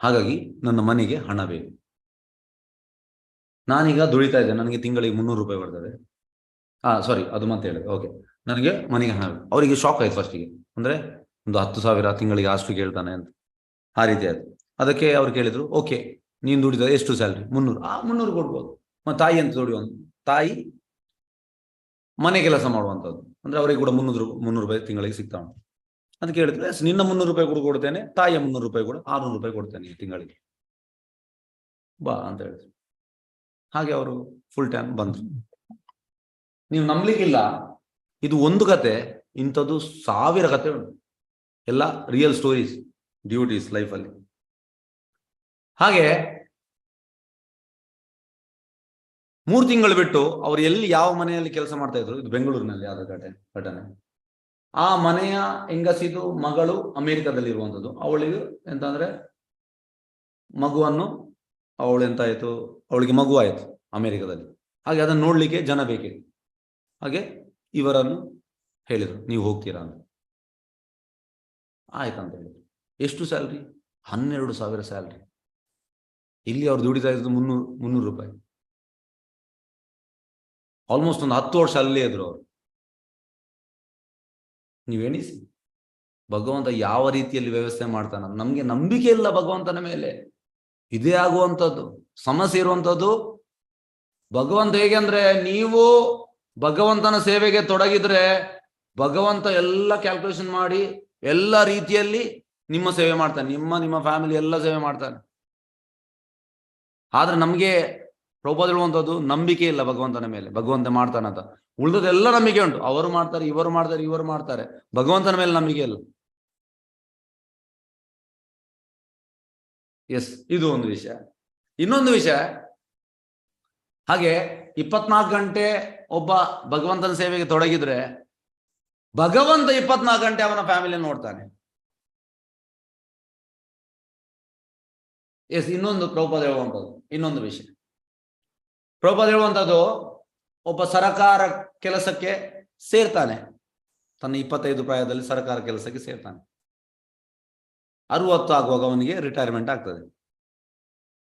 ಹಾಗಾಗಿ ನನ್ನ ಮನೆಗೆ ಹಣ ಬೇಕು. ನಾನೀಗ ದುಡಿತಾ ಇದ್ದೇನೆ, ನನಗೆ ತಿಂಗಳಿಗೆ 300 ರೂಪಾಯಿ ಬರ್ತದೆ. ಸಾರಿ, ಅದು ಮತ್ತೆ ಹೇಳಿದೆ. ಓಕೆ, ನನಗೆ ಮನೆಗೆ ಹಣ ಬೇಕು. ಅವರಿಗೆ ಶಾಕ್ ಆಯ್ತು ಫಸ್ಟಿಗೆ, ಅಂದ್ರೆ ಒಂದು 10,000 ತಿಂಗಳಿಗೆ ಅಷ್ಟು ಕೇಳ್ತಾನೆ ಅಂತ, ಆ ರೀತಿ ಆಯ್ತು. ಅದಕ್ಕೆ ಅವ್ರು ಕೇಳಿದ್ರು, ಓಕೆ ನೀನು ದುಡಿದ ಎಷ್ಟು ಸ್ಯಾಲ್ರಿ? 300. 300 ಕೊಡ್ಬೋದು. ಮತ್ತೆ ತಾಯಿ ಅಂತ ದುಡಿಯುವಂತ, ತಾಯಿ ಮನೆ ಕೆಲಸ ಮಾಡುವಂಥದ್ದು, ಅಂದ್ರೆ ಅವರಿಗೆ ಕೂಡ 300 ರೂಪಾಯಿ ತಿಂಗಳಿಗೆ ಸಿಗ್ತಾ ಉಂಟು. ಅದಕ್ಕೆ ಹೇಳಿದ್ರೆ, ನಿನ್ನ 300 ರೂಪಾಯಿ ಕೂಡ ಕೊಡ್ತೇನೆ, ತಾಯಿಯ 300 ರೂಪಾಯಿ ಕೂಡ 600 ರೂಪಾಯಿ ಕೊಡ್ತೇನೆ ತಿಂಗಳಿಗೆ, ಬಾ ಅಂತ ಹೇಳಿದ್ರು. ಹಾಗೆ ಅವರು ಫುಲ್ ಟೈಮ್ ಬಂದ್ರು. ನೀವು ನಂಬಲಿಕ್ಕಿಲ್ಲ, ಇದು ಒಂದು ಕತೆ, ಇಂಥದ್ದು 1000 ಕತೆ ಉಂಟು, ಎಲ್ಲ ರಿಯಲ್ ಸ್ಟೋರೀಸ್ ಡ್ಯೂಟೀಸ್ ಲೈಫಲ್ಲಿ. ಹಾಗೆ 3 ತಿಂಗಳು ಬಿಟ್ಟು ಅವರು ಎಲ್ಲಿ ಯಾವ ಮನೆಯಲ್ಲಿ ಕೆಲಸ ಮಾಡ್ತಾ ಇದ್ರು, ಇದು ಬೆಂಗಳೂರಿನಲ್ಲಿ ಆದ ಘಟನೆ. ಆ ಮನೆಯ ಹೆಂಗಸಿದು ಮಗಳು ಅಮೆರಿಕದಲ್ಲಿ ಇರುವಂಥದ್ದು. ಅವಳಿಗೆ ಎಂತಂದ್ರೆ ಮಗುವನ್ನು, ಎಂತಾಯ್ತು, ಅವಳಿಗೆ ಮಗು ಆಯ್ತು ಅಮೆರಿಕದಲ್ಲಿ. ಹಾಗೆ ಅದನ್ನು ನೋಡ್ಲಿಕ್ಕೆ ಜನ ಬೇಕಿತ್ತು. ಹಾಗೆ ಇವರನ್ನು ಹೇಳಿದ್ರು, ನೀವು ಹೋಗ್ತೀರಾ ಅಂತ. ಆಯ್ತಂತ ಹೇಳಿದ್ರು. ಎಷ್ಟು ಸ್ಯಾಲ್ರಿ? 12,000 ಸ್ಯಾಲ್ರಿ. ಇಲ್ಲಿ ಅವ್ರು ದುಡಿತಾ ಇದ್ದು 300 ರೂಪಾಯಿ. ಆಲ್ಮೋಸ್ಟ್ ಒಂದು 10 ವರ್ಷ ಅಲ್ಲೇ ಇದ್ರು ಅವರು. ನೀವೆಣಿಸಿ ಭಗವಂತ ಯಾವ ರೀತಿಯಲ್ಲಿ ವ್ಯವಸ್ಥೆ ಮಾಡ್ತಾನ. ನಮ್ಗೆ ನಂಬಿಕೆ ಇಲ್ಲ ಭಗವಂತನ ಮೇಲೆ, ಇದೇ ಆಗುವಂಥದ್ದು ಸಮಸ್ಯೆ ಇರುವಂಥದ್ದು. ಭಗವಂತ ಹೇಗೆ ಅಂದ್ರೆ, ನೀವು ಭಗವಂತನ ಸೇವೆಗೆ ತೊಡಗಿದ್ರೆ ಭಗವಂತ ಎಲ್ಲ ಕ್ಯಾಲ್ಕುಲೇಷನ್ ಮಾಡಿ ಎಲ್ಲ ರೀತಿಯಲ್ಲಿ ನಿಮ್ಮ ಸೇವೆ ಮಾಡ್ತಾನೆ, ನಿಮ್ಮ ಫ್ಯಾಮಿಲಿ ಎಲ್ಲ ಸೇವೆ ಮಾಡ್ತಾನೆ. ಆದ್ರೆ ನಮ್ಗೆ ಪ್ರಭುಪಾದ ಹೇಳುವಂಥದ್ದು, ನಂಬಿಕೆ ಇಲ್ಲ ಭಗವಂತನ ಮೇಲೆ, ಭಗವಂತ ಮಾಡ್ತಾನಂತ. ಉಳಿದದೆಲ್ಲ ನಂಬಿಕೆ ಉಂಟು, ಅವರು ಮಾಡ್ತಾರೆ, ಇವರು ಮಾಡ್ತಾರೆ, ಭಗವಂತನ ಮೇಲೆ ನಂಬಿಕೆ ಇಲ್ಲ. ಎಸ್, ಇದು ಒಂದು ವಿಷಯ. ಇನ್ನೊಂದು ವಿಷಯ, ಹಾಗೆ 24 ಗಂಟೆ ಒಬ್ಬ ಭಗವಂತನ ಸೇವೆಗೆ ತೊಡಗಿದ್ರೆ ಭಗವಂತ 24 ಗಂಟೆ ಅವನ ಫ್ಯಾಮಿಲಿ ನೋಡ್ತಾನೆ. ಎಸ್, ಇನ್ನೊಂದು ಪ್ರಭುಪಾದ ಹೇಳುವಂಥದ್ದು, ಇನ್ನೊಂದು ವಿಷಯ. ಪ್ರಭುಪಾದ ಹೇಳುವಂಥದ್ದು, ಒಬ್ಬ ಸರಕಾರ ಕೆಲಸಕ್ಕೆ ಸೇರ್ತಾನೆ, ತನ್ನ 25 ಪ್ರಾಯದಲ್ಲಿ ಸರ್ಕಾರ ಕೆಲಸಕ್ಕೆ ಸೇರ್ತಾನೆ. 60 ಆಗುವಾಗ ಅವನಿಗೆ ರಿಟೈರ್ಮೆಂಟ್ ಆಗ್ತದೆ.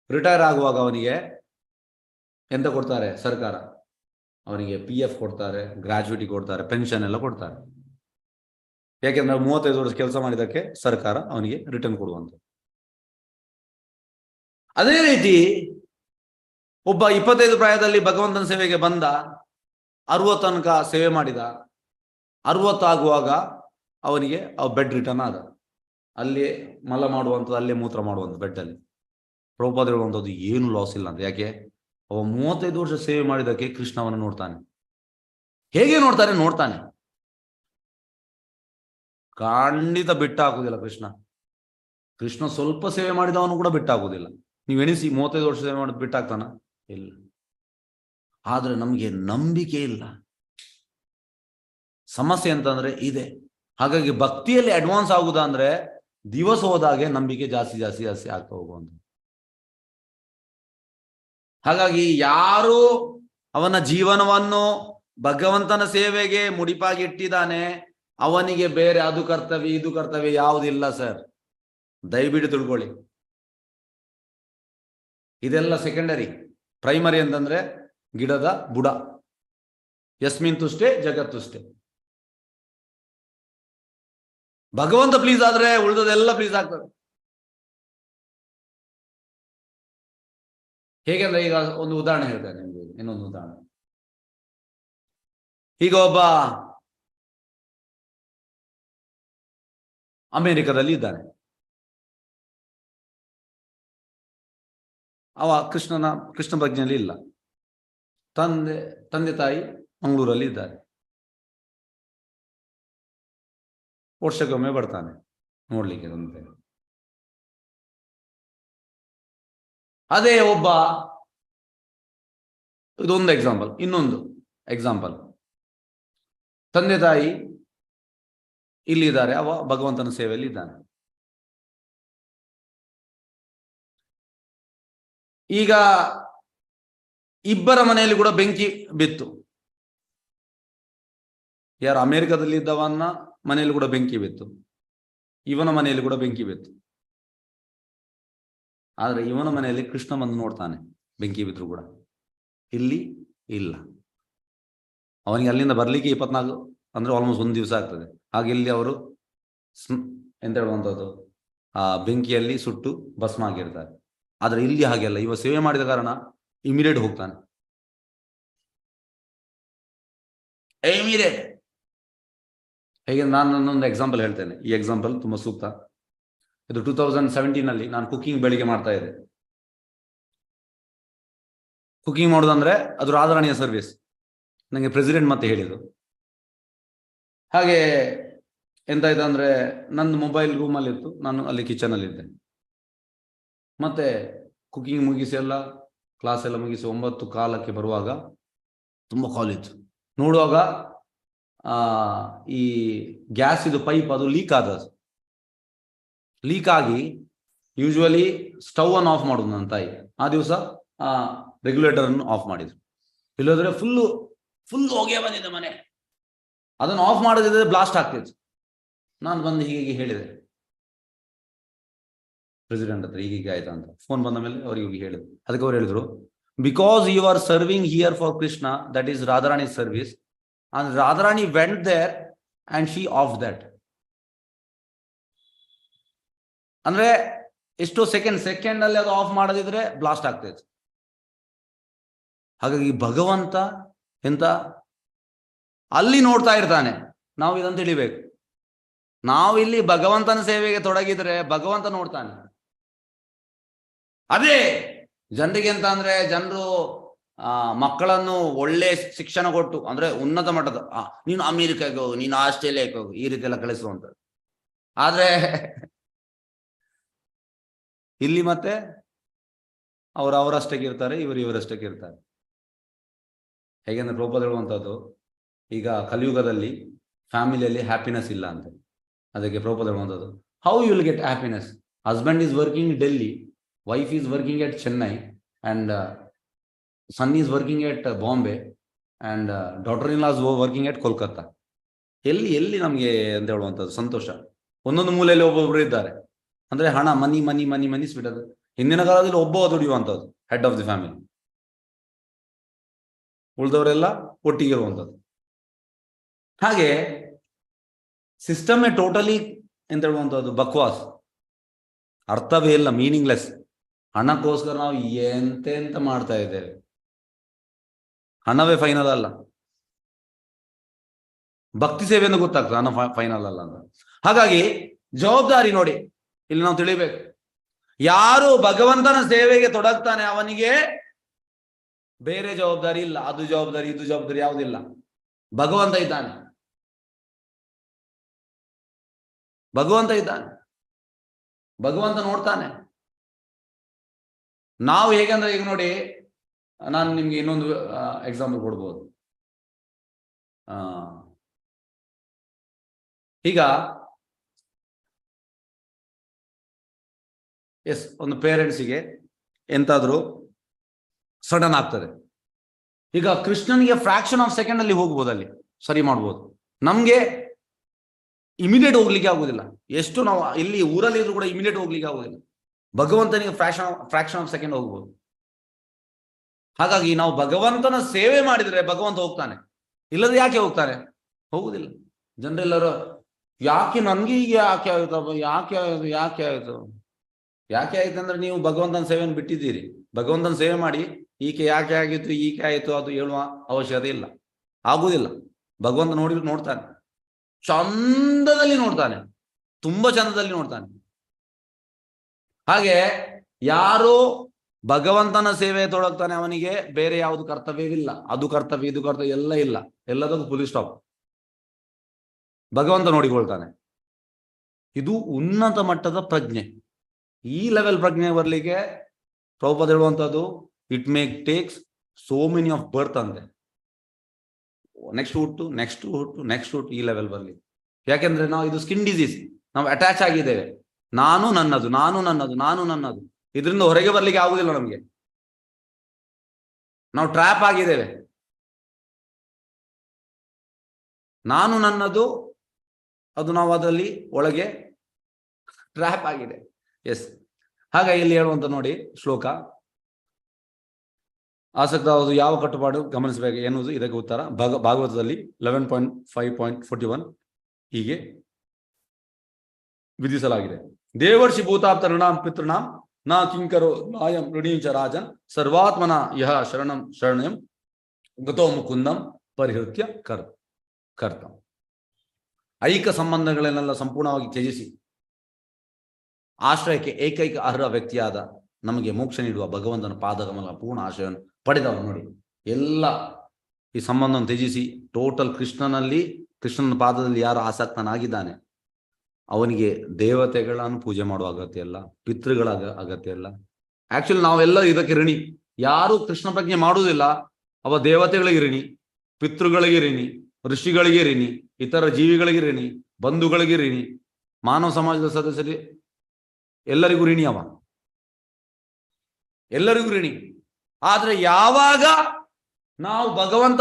ರಿಟೈರ್ ಆಗುವಾಗ ಅವನಿಗೆ ಎಂತ ಕೊಡ್ತಾರೆ ಸರ್ಕಾರ? ಅವನಿಗೆ PF ಕೊಡ್ತಾರೆ, ಗ್ರಾಚ್ಯುಟಿ ಕೊಡ್ತಾರೆ, ಪೆನ್ಷನ್ ಎಲ್ಲ ಕೊಡ್ತಾರೆ. ಯಾಕೆಂದ್ರೆ 35 ವರ್ಷ ಕೆಲಸ ಮಾಡಿದಕ್ಕೆ ಸರ್ಕಾರ ಅವನಿಗೆ ರಿಟರ್ನ್ ಕೊಡುವಂತ. ಅದೇ ರೀತಿ ಒಬ್ಬ 25 ಪ್ರಾಯದಲ್ಲಿ ಭಗವಂತನ ಸೇವೆಗೆ ಬಂದ, 60 ತನಕ ಸೇವೆ ಮಾಡಿದ, 60 ಆಗುವಾಗ ಅವನಿಗೆ ಬೆಡ್ ರಿಟರ್ನ್ ಆದ. ಅಲ್ಲಿ ಮಲ ಮಾಡುವಂಥದ್ದು, ಅಲ್ಲೇ ಮೂತ್ರ ಮಾಡುವಂಥ ಬೆಡ್ಡಲ್ಲಿ. ಪ್ರಭುಪಾದ ಹೇಳುವಂಥದ್ದು ಏನು ಲಾಸ್ ಇಲ್ಲ ಅಂತ. ಯಾಕೆ? ಅವ 35 ವರ್ಷ ಸೇವೆ ಮಾಡಿದಕ್ಕೆ ಕೃಷ್ಣ ಅವನು ನೋಡ್ತಾನೆ. ಹೇಗೆ ನೋಡ್ತಾನೆ? ನೋಡ್ತಾನೆ. ಖಂಡಿತ ಬಿಟ್ಟು ಹಾಕುದಿಲ್ಲ ಕೃಷ್ಣ. ಕೃಷ್ಣ ಸ್ವಲ್ಪ ಸೇವೆ ಮಾಡಿದವನು ಕೂಡ ಬಿಟ್ಟು ಹಾಕುದಿಲ್ಲ. ನೀವು ಎಣಿಸಿ, 35 ವರ್ಷ ಸೇವೆ ಮಾಡಿದ್ ಬಿಟ್ಟಾಗ್ತಾನ? ಇಲ್ಲ. ಆದ್ರೆ ನಮ್ಗೆ ನಂಬಿಕೆ ಇಲ್ಲ. ಸಮಸ್ಯೆ ಅಂತಂದ್ರೆ ಇದೆ. ಹಾಗಾಗಿ ಭಕ್ತಿಯಲ್ಲಿ ಅಡ್ವಾನ್ಸ್ ಆಗುದಾ ಅಂದ್ರೆ ದಿವಸ ಹೋದಾಗೆ ನಂಬಿಕೆ ಜಾಸ್ತಿ ಜಾಸ್ತಿ ಜಾಸ್ತಿ ಆಗ್ತಾ ಹೋಗುವಂತ. ಹಾಗಾಗಿ ಯಾರು ಅವನ ಜೀವನವನ್ನು ಭಗವಂತನ ಸೇವೆಗೆ ಮುಡಿಪಾಗಿ ಇಟ್ಟಿದ್ದಾನೆ, ಅವನಿಗೆ ಬೇರೆ ಅದು ಕರ್ತವ್ಯ ಇದು ಕರ್ತವ್ಯ ಯಾವುದಿಲ್ಲ ಸರ್. ದಯವಿಟ್ಟು ತಿಳ್ಕೊಳ್ಳಿ. ಇದೆಲ್ಲ ಸೆಕೆಂಡರಿ. ಪ್ರೈಮರಿ ಅಂತಂದ್ರೆ ಗಿಡದ ಬುಡ. ಯಸ್ಮಿನ್ ತುಷ್ಟೇ ಜಗತ್ತುಷ್ಟೇ. ಭಗವಂತ ಪ್ಲೀಸ್ ಆದ್ರೆ ಉಳಿದದೆಲ್ಲ ಪ್ಲೀಸ್ ಆಗ್ತದೆ. ಹೇಗೆಂದ್ರೆ ಈಗ ಒಂದು ಉದಾಹರಣೆ ಹೇಳ್ತೇನೆ ನಿಮ್ಗೆ, ಇನ್ನೊಂದು ಉದಾಹರಣೆ. ಈಗ ಒಬ್ಬ ಅಮೆರಿಕದಲ್ಲಿ ಇದ್ದಾನೆ. ಅವ ಕೃಷ್ಣ ಪ್ರಜ್ಞೆಯಲ್ಲಿ ಇಲ್ಲ. ತಂದೆ ತಾಯಿ ಮಂಗಳೂರಲ್ಲಿ ಇದ್ದಾರೆ. ವರ್ಷಕ್ಕೊಮ್ಮೆ ಬರ್ತಾನೆ ನೋಡ್ಲಿಕ್ಕೆ ತಂದೆ. ಅದೇ ಒಬ್ಬ, ಇದೊಂದು ಎಕ್ಸಾಂಪಲ್. ಇನ್ನೊಂದು ಎಕ್ಸಾಂಪಲ್, ತಂದೆ ತಾಯಿ ಇಲ್ಲಿದ್ದಾರೆ, ಅವ ಭಗವಂತನ ಸೇವೆಯಲ್ಲಿ ಇದ್ದಾನೆ. ಈಗ ಇಬ್ಬರ ಮನೆಯಲ್ಲಿ ಕೂಡ ಬೆಂಕಿ ಬಿತ್ತು. ಯಾರು ಅಮೆರಿಕದಲ್ಲಿ ಇದ್ದವನ್ನ ಮನೆಯಲ್ಲಿ ಕೂಡ ಬೆಂಕಿ ಬಿತ್ತು, ಇವನ ಮನೆಯಲ್ಲಿ ಕೂಡ ಬೆಂಕಿ ಬಿತ್ತು. ಆದ್ರೆ ಇವನ ಮನೆಯಲ್ಲಿ ಕೃಷ್ಣ ಬಂದು ನೋಡ್ತಾನೆ, ಬೆಂಕಿ ಬಿದ್ರು ಕೂಡ. ಇಲ್ಲಿ ಇಲ್ಲ. ಅವನಿಗೆ ಅಲ್ಲಿಂದ ಬರ್ಲಿಕ್ಕೆ 24 ಅಂದ್ರೆ ಆಲ್ಮೋಸ್ಟ್ 1 ದಿವಸ ಆಗ್ತದೆ. ಹಾಗೆ ಇಲ್ಲಿ ಅವರು ಎಂತ ಹೇಳುವಂಥದ್ದು, ಆ ಬೆಂಕಿಯಲ್ಲಿ ಸುಟ್ಟು ಭಸ್ಮ ಆಗಿರ್ತಾರೆ. ಆದ್ರೆ ಇಲ್ಲಿ ಹಾಗೆಲ್ಲ. ಇವ ಸೇವೆ ಮಾಡಿದ ಕಾರಣ ಇಮಿಡಿಯೇಟ್ ಹೋಗ್ತಾನೆ. ಇಮಿಡಿಯೇಟ್. ಹೇಗೆ ನಾನು ನನ್ನೊಂದು ಎಕ್ಸಾಂಪಲ್ ಹೇಳ್ತೇನೆ. ಈ ಎಕ್ಸಾಂಪಲ್ ತುಂಬಾ ಸೂಕ್ತ. ಇದು 2017 ನಾನು ಕುಕಿಂಗ್ ಬೆಳಿಗ್ಗೆ ಮಾಡ್ತಾ ಇದ್ದೆ. ಕುಕಿಂಗ್ ಮಾಡೋದಂದ್ರೆ ಅದು ರಾಧಾರಾಣಿಯ ಸರ್ವಿಸ್, ನನಗೆ ಪ್ರೆಸಿಡೆಂಟ್ ಮತ್ತೆ ಹೇಳಿದ್ರು. ಹಾಗೆ ಎಂತ ಇದೆ ಅಂದ್ರೆ, ನಂದು ಮೊಬೈಲ್ ರೂಮಲ್ಲಿ ಇತ್ತು, ನಾನು ಅಲ್ಲಿ ಕಿಚನ್ ಅಲ್ಲಿ ಇದ್ದೆ. ಮತ್ತೆ ಕುಕಿಂಗ್ ಮುಗಿಸಿ ಎಲ್ಲ ಕ್ಲಾಸ್ ಎಲ್ಲ ಮುಗಿಸಿ 9:15 ಬರುವಾಗ ತುಂಬಾ ಕಾಲ್ ಇತ್ತು. ನೋಡುವಾಗ ಈ ಗ್ಯಾಸ್ ಇದು ಪೈಪ್ ಅದು ಲೀಕ್ ಆದದ್ದು. ಲೀಕ್ ಆಗಿ ಯೂಶುವಲಿ ಸ್ಟವ್ ಅನ್ನು ಆಫ್ ಮಾಡುದು ನನ್ನ ತಾಯಿ. ಆ ದಿವಸ ರೆಗ್ಯುಲೇಟರ್ ಅನ್ನು ಆಫ್ ಮಾಡಿದ್ರು. ಇಲ್ಲದ್ರೆ ಫುಲ್ ಹೊಗೆ ಬಂದಿದೆ ಮನೆ. ಅದನ್ನು ಆಫ್ ಮಾಡದಿದ್ರೆ ಬ್ಲಾಸ್ಟ್ ಆಗ್ತಿತ್ತು. ನಾನು ಬಂದು ಹೀಗೆ ಹೇಳಿದೆ ಪ್ರೆಸಿಡೆಂಟ್ ಹತ್ರ, ಹೀಗೆ ಆಯ್ತಾ ಅಂತ. ಫೋನ್ ಬಂದ ಮೇಲೆ ಅವ್ರಿಗೆ ಹೋಗಿ ಹೇಳಿದ್ರು. ಅದಕ್ಕೆ ಅವ್ರು ಹೇಳಿದ್ರು, because you are serving here for Krishna, that is Radharani service, and Radharani went there and she off that. ಅಂದ್ರೆ ಎಷ್ಟೋ ಸೆಕೆಂಡ್ ಅಲ್ಲಿ ಅದು ಆಫ್ ಮಾಡದಿದ್ರೆ ಬ್ಲಾಸ್ಟ್ ಆಗ್ತೈತೆ. ಹಾಗಾಗಿ ಭಗವಂತ ಎಂತ ಅಲ್ಲಿ ನೋಡ್ತಾ ಇರ್ತಾನೆ. ನಾವು ಇದನ್ನು ತಿಳಿಬೇಕು. ನಾವು ಇಲ್ಲಿ ಭಗವಂತನ ಸೇವೆಗೆ ತೊಡಗಿದ್ರೆ ಭಗವಂತ ನೋಡ್ತಾನೆ. ಅದೇ ಜನರಿಗೆ ಎಂತ ಅಂದ್ರೆ, ಜನರು ಮಕ್ಕಳನ್ನು ಒಳ್ಳೆ ಶಿಕ್ಷಣ ಕೊಟ್ಟು, ಅಂದ್ರೆ ಉನ್ನತ ಮಟ್ಟದ, ನೀನು ಅಮೆರಿಕಾಗೆ ಹೋಗು, ನೀನು ಆಸ್ಟ್ರೇಲಿಯಾಕ್ಕೆ ಹೋಗು, ಈ ರೀತಿ ಎಲ್ಲ ಕಳಿಸುವಂಥದ್ದು. ಆದ್ರೆ ಇಲ್ಲಿ ಮತ್ತೆ ಅವರಷ್ಟಕ್ಕೆ ಇರ್ತಾರೆ, ಇವರಷ್ಟಕ್ಕೆ ಇರ್ತಾರೆ. ಹೇಗೆಂದ್ರೆ ಪ್ರಭುಪಾದ ಹೇಳುವಂಥದ್ದು, ಈಗ ಕಲಿಯುಗದಲ್ಲಿ ಫ್ಯಾಮಿಲಿಯಲ್ಲಿ ಹ್ಯಾಪಿನೆಸ್ ಇಲ್ಲ ಅಂತ. ಅದಕ್ಕೆ ಪ್ರಭುಪಾದ ಹೇಳುವಂಥದ್ದು, how you will get happiness? Husband is working Delhi, wife is working at Chennai, and son is working at Bombay, and daughter-in-law is working at Kolkata. ಎಲ್ಲಿ ನಮಗೆ ಅಂತ ಹೇಳುವಂಥದ್ದು ಸಂತೋಷ? ಒಂದೊಂದು ಮೂಲೆಯಲ್ಲಿ ಒಬ್ಬೊಬ್ರು ಇದ್ದಾರೆ. ಅಂದ್ರೆ ಹಣ, ಮನಿ ಸ್ಬಿಡೋದು. ಹಿಂದಿನ ಕಾಲದಲ್ಲಿ ಒಬ್ಬ ದುಡಿಯುವಂಥದ್ದು, ಹೆಡ್ ಆಫ್ ದಿ ಫ್ಯಾಮಿಲಿ. ಉಳಿದವರೆಲ್ಲ ಒಟ್ಟಿಗೆ ಇರುವಂಥದ್ದು. ಹಾಗೆ ಸಿಸ್ಟಮೇ ಟೋಟಲಿ ಎಂತ ಹೇಳುವಂಥದ್ದು ಬಕ್ವಾಸ್, ಅರ್ಥವೇ ಇಲ್ಲ, ಮೀನಿಂಗ್ಲೆಸ್. ಹಣಕ್ಕೋಸ್ಕರ ನಾವು ಎಂತೆಂತ ಮಾಡ್ತಾ ಇದ್ದೇವೆ. ಹಣವೇ ಫೈನಲ್ ಅಲ್ಲ, ಭಕ್ತಿ ಸೇವೆ ಎಂದು ಗೊತ್ತಾಗ್ತದೆ ಹಣ ಫೈನಲ್ ಅಲ್ಲ ಅಂತ. ಹಾಗಾಗಿ ಜವಾಬ್ದಾರಿ ನೋಡಿ, ಇಲ್ಲಿ ನಾವು ತಿಳಿಬೇಕು, ಯಾರು ಭಗವಂತನ ಸೇವೆಗೆ ತೊಡಗ್ತಾನೆ ಅವನಿಗೆ ಬೇರೆ ಜವಾಬ್ದಾರಿ ಇಲ್ಲ. ಅದು ಜವಾಬ್ದಾರಿ ಇದು ಜವಾಬ್ದಾರಿ ಯಾವುದಿಲ್ಲ. ಭಗವಂತ ಇದ್ದಾನೆ, ಭಗವಂತ ಇದ್ದಾನೆ, ಭಗವಂತ ನೋಡ್ತಾನೆ. ನಾವು ಹೇಗಂದ್ರೆ, ಈಗ ನೋಡಿ, ನಾನು ನಿಮ್ಗೆ ಇನ್ನೊಂದು ಎಕ್ಸಾಂಪಲ್ ಕೊಡ್ಬೋದು. ಈಗ ಒಂದು ಪೇರೆಂಟ್ಸಿಗೆ ಎಂತಾದ್ರೂ ಸಡನ್ ಆಗ್ತದೆ. ಈಗ ಕೃಷ್ಣನಿಗೆ ಫ್ರಾಕ್ಷನ್ ಆಫ್ ಸೆಕೆಂಡ್ ಅಲ್ಲಿ ಹೋಗ್ಬೋದು, ಅಲ್ಲಿ ಸರಿ ಮಾಡ್ಬೋದು. ನಮ್ಗೆ ಇಮಿಡಿಯೇಟ್ ಹೋಗ್ಲಿಕ್ಕೆ ಆಗುದಿಲ್ಲ. ಎಷ್ಟು ನಾವು ಇಲ್ಲಿ ಊರಲ್ಲಿ ಇದ್ರು ಕೂಡ ಇಮಿಡಿಯೇಟ್ ಹೋಗ್ಲಿಕ್ಕೆ ಆಗುದಿಲ್ಲ. ಭಗವಂತನಿಗೆ ಫ್ರಾಕ್ಷನ್ ಆಫ್ ಸೆಕೆಂಡ್ ಹೋಗ್ಬೋದು. ಹಾಗಾಗಿ ನಾವು ಭಗವಂತನ ಸೇವೆ ಮಾಡಿದ್ರೆ ಭಗವಂತ ಹೋಗ್ತಾನೆ, ಇಲ್ಲದ್ರೆ ಯಾಕೆ ಹೋಗ್ತಾನೆ? ಹೋಗುದಿಲ್ಲ. ಜನರೆಲ್ಲರೂ ಯಾಕೆ ನನ್ಗೆ ಈಗ ಯಾಕೆ ಆಯ್ತಪ್ಪ, ಯಾಕೆ ಆಯ್ತು, ಯಾಕೆ ಆಯ್ತು, ಯಾಕೆ ಆಯ್ತು ಅಂದ್ರೆ ನೀವು ಭಗವಂತನ ಸೇವೆಯನ್ನು ಬಿಟ್ಟಿದ್ದೀರಿ. ಭಗವಂತನ ಸೇವೆ ಮಾಡಿ ಈಕೆ ಯಾಕೆ ಆಗಿತ್ತು, ಈಕೆ ಆಯಿತು ಅದು ಹೇಳುವ ಅವಶ್ಯಕತೆ ಇಲ್ಲ, ಆಗುದಿಲ್ಲ. ಭಗವಂತ ನೋಡ್ತಾನೆ, ಚಂದದಲ್ಲಿ ನೋಡ್ತಾನೆ, ತುಂಬಾ ಚಂದದಲ್ಲಿ ನೋಡ್ತಾನೆ. ಹಾಗೆ ಯಾರು ಭಗವಂತನ ಸೇವೆ ತೊಡಗ್ತಾನೆ ಅವನಿಗೆ ಬೇರೆ ಯಾವುದು ಕರ್ತವ್ಯವಿಲ್ಲ. ಅದು ಕರ್ತವ್ಯ ಇದು ಕರ್ತವ್ಯ ಎಲ್ಲ ಇಲ್ಲ, ಎಲ್ಲದಕ್ಕೂ ಫುಲ್ ಸ್ಟಾಪ್. ಭಗವಂತ ನೋಡಿಕೊಳ್ತಾನೆ. ಇದು ಉನ್ನತ ಮಟ್ಟದ ಪ್ರಜ್ಞೆ. ಈ ಲೆವೆಲ್ ಪ್ರಜ್ಞೆ ಬರ್ಲಿಕ್ಕೆ ಪ್ರಭುಪಾದ ಹೇಳುವಂಥದ್ದು, it takes so many of birth ಅಂತೆ. ನೆಕ್ಸ್ಟ್ ಹುಟ್ಟು ಈ ಲೆವೆಲ್ ಬರ್ಲಿ. ಯಾಕೆಂದ್ರೆ ನಾವು ಇದು ಸ್ಕಿನ್ ಡಿಸೀಸ್, ನಾವು ಅಟ್ಯಾಚ್ ಆಗಿದ್ದೇವೆ. ನಾನು ನನ್ನದು ಇದರಿಂದ ಹೊರಗೆ ಬರ್ಲಿಕ್ಕೆ ಆಗುದಿಲ್ಲ ನಮ್ಗೆ. ನಾವು ಟ್ರ್ಯಾಪ್ ಆಗಿದ್ದೇವೆ. ನಾನು ನನ್ನದು, ಅದು ನಾವು ಅದರಲ್ಲಿ ಒಳಗೆ ಟ್ರ್ಯಾಪ್ ಆಗಿದೆ. ಹಾಗಾಗಿ ಇಲ್ಲಿ ಹೇಳುವಂತ ನೋಡಿ ಶ್ಲೋಕ, ಆಸಕ್ತ ಯಾವ ಕಟ್ಟುಪಾಡು ಗಮನಿಸಬೇಕು ಎನ್ನುವುದು ಇದಕ್ಕೆ ಉತ್ತರ. ಭಾಗವತದಲ್ಲಿ 11.5.41 ಹೀಗೆ ವಿಧಿಸಲಾಗಿದೆ. ದೇವರ್ಷಿ ಭೂತಾಪ್ತ ಋಣಾಂ ಪಿತೃಣಾಂ ನಾ ಕಿಂಕರೋ ನಾಯಂ ಋಣೀಂಚ ರಾಜನ್ ಸರ್ವಾತ್ಮನ ಯಹ ಶರಣಂ ಗತೋ ಮುಕುಂದಂ ಪರಿಹೃತ್ಯ ಕರ್ತ. ಐಕ ಸಂಬಂಧಗಳನ್ನೆಲ್ಲ ಸಂಪೂರ್ಣವಾಗಿ ತ್ಯಜಿಸಿ ಆಶ್ರಯಕ್ಕೆ ಏಕೈಕ ಅರ್ಹ ವ್ಯಕ್ತಿಯಾದ ನಮಗೆ ಮೋಕ್ಷ ನೀಡುವ ಭಗವಂತನ ಪಾದಕಮಲ ಪೂರ್ಣ ಆಶ್ರಯವನ್ನು ಪಡೆದವರು ನೋಡಿ. ಎಲ್ಲ ಈ ಸಂಬಂಧವನ್ನು ತ್ಯಜಿಸಿ ಟೋಟಲ್ ಕೃಷ್ಣನ ಪಾದದಲ್ಲಿ ಯಾರು ಆಸಕ್ತನಾಗಿದ್ದಾನೆ ಅವನಿಗೆ ದೇವತೆಗಳನ್ನು ಪೂಜೆ ಮಾಡುವ ಅಗತ್ಯ ಇಲ್ಲ, ಪಿತೃಗಳ ಅಗತ್ಯ ಇಲ್ಲ. ಆಕ್ಚುಲಿ ನಾವೆಲ್ಲ ಇದಕ್ಕೆ ಋಣಿ. ಯಾರು ಕೃಷ್ಣ ಪ್ರಜ್ಞೆ ಮಾಡುವುದಿಲ್ಲ ಅವ ದೇವತೆಗಳಿಗೆ ಋಣಿ, ಪಿತೃಗಳಿಗೆ ಋಣಿ, ಋಷಿಗಳಿಗೆ ಋಣಿ, ಇತರ ಜೀವಿಗಳಿಗೆ ಋಣಿ, ಬಂಧುಗಳಿಗೆ ಋಣಿ, ಮಾನವ ಸಮಾಜದ ಸದಸ್ಯರಿಗೆ ಎಲ್ಲರಿಗೂ ಋಣಿ. ಅವ ಎಲ್ಲರಿಗೂ ಋಣಿ. ಆದ್ರೆ ಯಾವಾಗ ನಾವು ಭಗವಂತ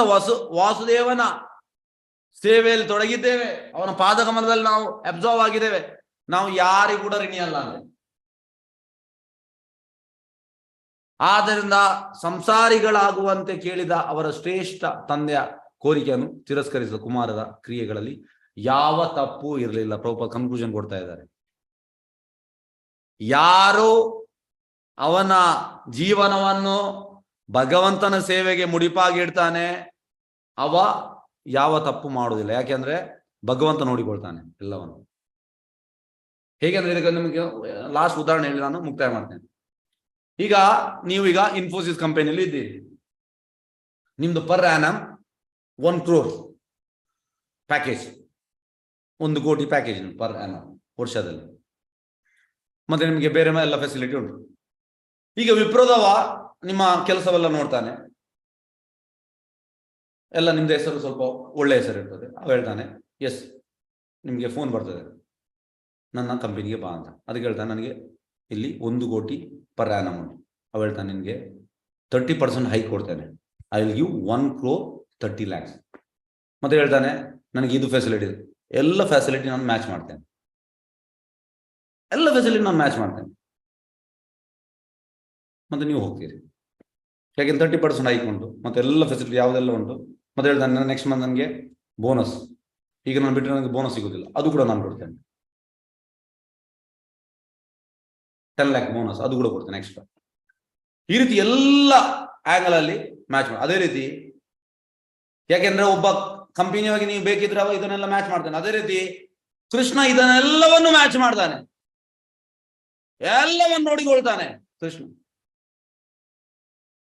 ವಾಸುದೇವನ ಸೇವೆಯಲ್ಲಿ ತೊಡಗಿದ್ದೇವೆ, ಅವನ ಪಾದಕಮಲದಲ್ಲಿ ನಾವು ಅಬ್ಸಾರ್ವ್ ಆಗಿದ್ದೇವೆ, ನಾವು ಯಾರಿಗೂ ಕೂಡ ಋಣಿ ಅಲ್ಲ ಅಂದ್ರೆ. ಆದ್ದರಿಂದ ಸಂಸಾರಿಗಳಾಗುವಂತೆ ಕೇಳಿದ ಅವರ ಶ್ರೇಷ್ಠ ತಂದೆಯ ಕೋರಿಕೆಯನ್ನು ತಿರಸ್ಕರಿಸಿದ ಕುಮಾರರ ಕ್ರಿಯೆಗಳಲ್ಲಿ ಯಾವ ತಪ್ಪು ಇರಲಿಲ್ಲ. ಪ್ರಭುಪಾದ ಕನ್ಕ್ಲೂಷನ್ ಕೊಡ್ತಾ ಇದ್ದಾರೆ. ಯಾರು ಅವನ ಜೀವನವನ್ನು ಭಗವಂತನ ಸೇವೆಗೆ ಮುಡಿಪಾಗಿಡ್ತಾನೆ ಅವ ಯಾವ ತಪ್ಪು ಮಾಡುವುದಿಲ್ಲ. ಯಾಕೆಂದ್ರೆ ಭಗವಂತ ನೋಡಿಕೊಳ್ತಾನೆ ಎಲ್ಲವನ್ನು. ಹೇಗೆಂದ್ರೆ ಇದಕ್ಕೆ ನಿಮಗೆ ಲಾಸ್ಟ್ ಉದಾಹರಣೆ ಹೇಳಿ ನಾನು ಮುಕ್ತಾಯ ಮಾಡ್ತೇನೆ. ಈಗ ನೀವೀಗ ಇನ್ಫೋಸಿಸ್ ಕಂಪನಿಯಲ್ಲಿ ಇದ್ದೀರಿ. ನಿಮ್ದು ಪರ್ ಆ್ಯನಮ್ 1 crore ಪ್ಯಾಕೇಜ್, 1 ಕೋಟಿ ಪ್ಯಾಕೇಜ್ ಪರ್ ಆ್ಯನಮ್ ವರ್ಷದಲ್ಲಿ. ಮತ್ತೆ ನಿಮಗೆ ಬೇರೆ ಎಲ್ಲ ಫೆಸಿಲಿಟಿ ಉಂಟು. ಈಗ ವಿಪ್ರೋದವ ನಿಮ್ಮ ಕೆಲಸವೆಲ್ಲ ನೋಡ್ತಾನೆ, ಎಲ್ಲ ನಿಮ್ದು ಹೆಸರು ಸ್ವಲ್ಪ ಒಳ್ಳೆ ಹೆಸರು ಇರ್ತದೆ. ಅವ ಹೇಳ್ತಾನೆ ನಿಮಗೆ ಫೋನ್ ಬರ್ತದೆ, ನನ್ನ ಕಂಪನಿಗೆ ಬಾ ಅಂತ. ಅದಕ್ಕೆ ಹೇಳ್ತಾನೆ ನನಗೆ ಇಲ್ಲಿ 1 ಕೋಟಿ ಪರ್ ಆ್ಯನಮ್ ಉಂಟು. ಅವ ಹೇಳ್ತಾನೆ ನಿನಗೆ 30% ಹೈಕ್ ಕೊಡ್ತೇನೆ, I will give 1 crore 30 lakhs. ಮತ್ತೆ ಹೇಳ್ತಾನೆ ನನಗೆ ಇದು ಫೆಸಿಲಿಟಿ ಇದೆ, ಎಲ್ಲ ಫೆಸಿಲಿಟಿ ನಾನು ಮ್ಯಾಚ್ ಮಾಡ್ತೇನೆ, ಎಲ್ಲ ಫೆಸಿಲಿಟಿ ನಾನು ಮ್ಯಾಚ್ ಮಾಡ್ತೇನೆ. ಮತ್ತೆ ನೀವು ಹೋಗ್ತೀರಿ. ಯಾಕೆಂದ್ರೆ 30% ಹೈಕ್ ಉಂಟು, ಮತ್ತೆ ಎಲ್ಲ ಫೆಸಿಲಿಟಿ ಯಾವುದೆಲ್ಲ ಉಂಟು. ಮತ್ತೆ ಹೇಳ್ತಾನೆ ನೆಕ್ಸ್ಟ್ ಮಂತ್ ನನಗೆ ಬೋನಸ್, ಈಗ ನಾನು ಬಿಟ್ಟರೆ ನನಗೆ ಬೋನಸ್ ಸಿಗೋದಿಲ್ಲ, ಅದು ಕೂಡ ನಾನು ಕೊಡ್ತೇನೆ. 10 lakh ಬೋನಸ್ ಅದು ಕೂಡ ಕೊಡ್ತೇನೆ ಎಕ್ಸ್ಟ್ರಾ. ಈ ರೀತಿ ಎಲ್ಲ ಆಂಗಲ್ ಅಲ್ಲಿ ಮ್ಯಾಚ್ ಮಾಡಿ. ಅದೇ ರೀತಿ ಯಾಕೆಂದ್ರೆ ಒಬ್ಬ ಕಂಪನಿಯಾಗಿ ನೀವು ಬೇಕಿದ್ರೆ ಅವ ಇದನ್ನೆಲ್ಲ ಮ್ಯಾಚ್ ಮಾಡ್ತಾನೆ. ಅದೇ ರೀತಿ ಕೃಷ್ಣ ಇದನ್ನೆಲ್ಲವನ್ನು ಮ್ಯಾಚ್ ಮಾಡ್ತಾನೆ, ಎಲ್ಲವನ್ನು ನೋಡಿಕೊಳ್ತಾನೆ ಕೃಷ್ಣ.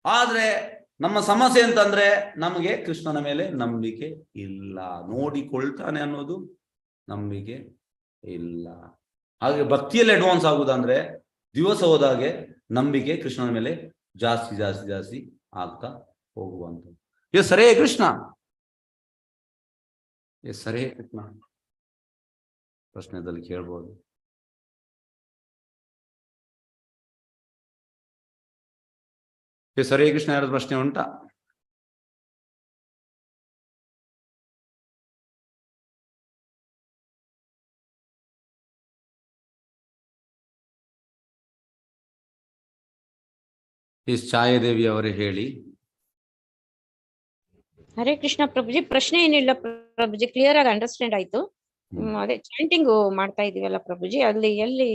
ಆದ್ರೆ ನಮ್ಮ ಸಮಸ್ಯೆ ಅಂತಂದ್ರೆ ನಮಗೆ ಕೃಷ್ಣನ ಮೇಲೆ ನಂಬಿಕೆ ಇಲ್ಲ, ನೋಡಿಕೊಳ್ತಾನೆ ಅನ್ನೋದು ನಂಬಿಕೆ ಇಲ್ಲ. ಹಾಗೆ ಭಕ್ತಿಯಲ್ಲಿ ಅಡ್ವಾನ್ಸ್ ಆಗುದಂದ್ರೆ ದಿವಸ ಹೋದಾಗೆ ನಂಬಿಕೆ ಕೃಷ್ಣನ ಮೇಲೆ ಜಾಸ್ತಿ ಜಾಸ್ತಿ ಜಾಸ್ತಿ ಆಗ್ತಾ ಹೋಗುವಂಥದ್ದು. S Hare Krishna, S Hare Krishna. ಪ್ರಶ್ನೆದಲ್ಲಿ ಕೇಳ್ಬೋದು. ಎಸ್ ಹರೇ ಕೃಷ್ಣ. ಯಾರಾದ್ರೂ ಪ್ರಶ್ನೆ ಉಂಟಾ? ಎಸ್ ಛಾಯಾದೇವಿ ಅವರೇ ಹೇಳಿ. ಹರೇ ಕೃಷ್ಣ ಪ್ರಭುಜಿ. ಪ್ರಶ್ನೆ ಏನಿಲ್ಲ ಪ್ರಭುಜಿ, ಕ್ಲಿಯರ್ ಆಗಿ ಅಂಡರ್ಸ್ಟ್ಯಾಂಡ್ ಆಯ್ತು. ಅದೇ ಚಾಂಟಿಂಗ್ ಮಾಡ್ತಾ ಇದೀವಲ್ಲ ಪ್ರಭುಜಿ, ಅಲ್ಲಿ ಎಲ್ಲಿ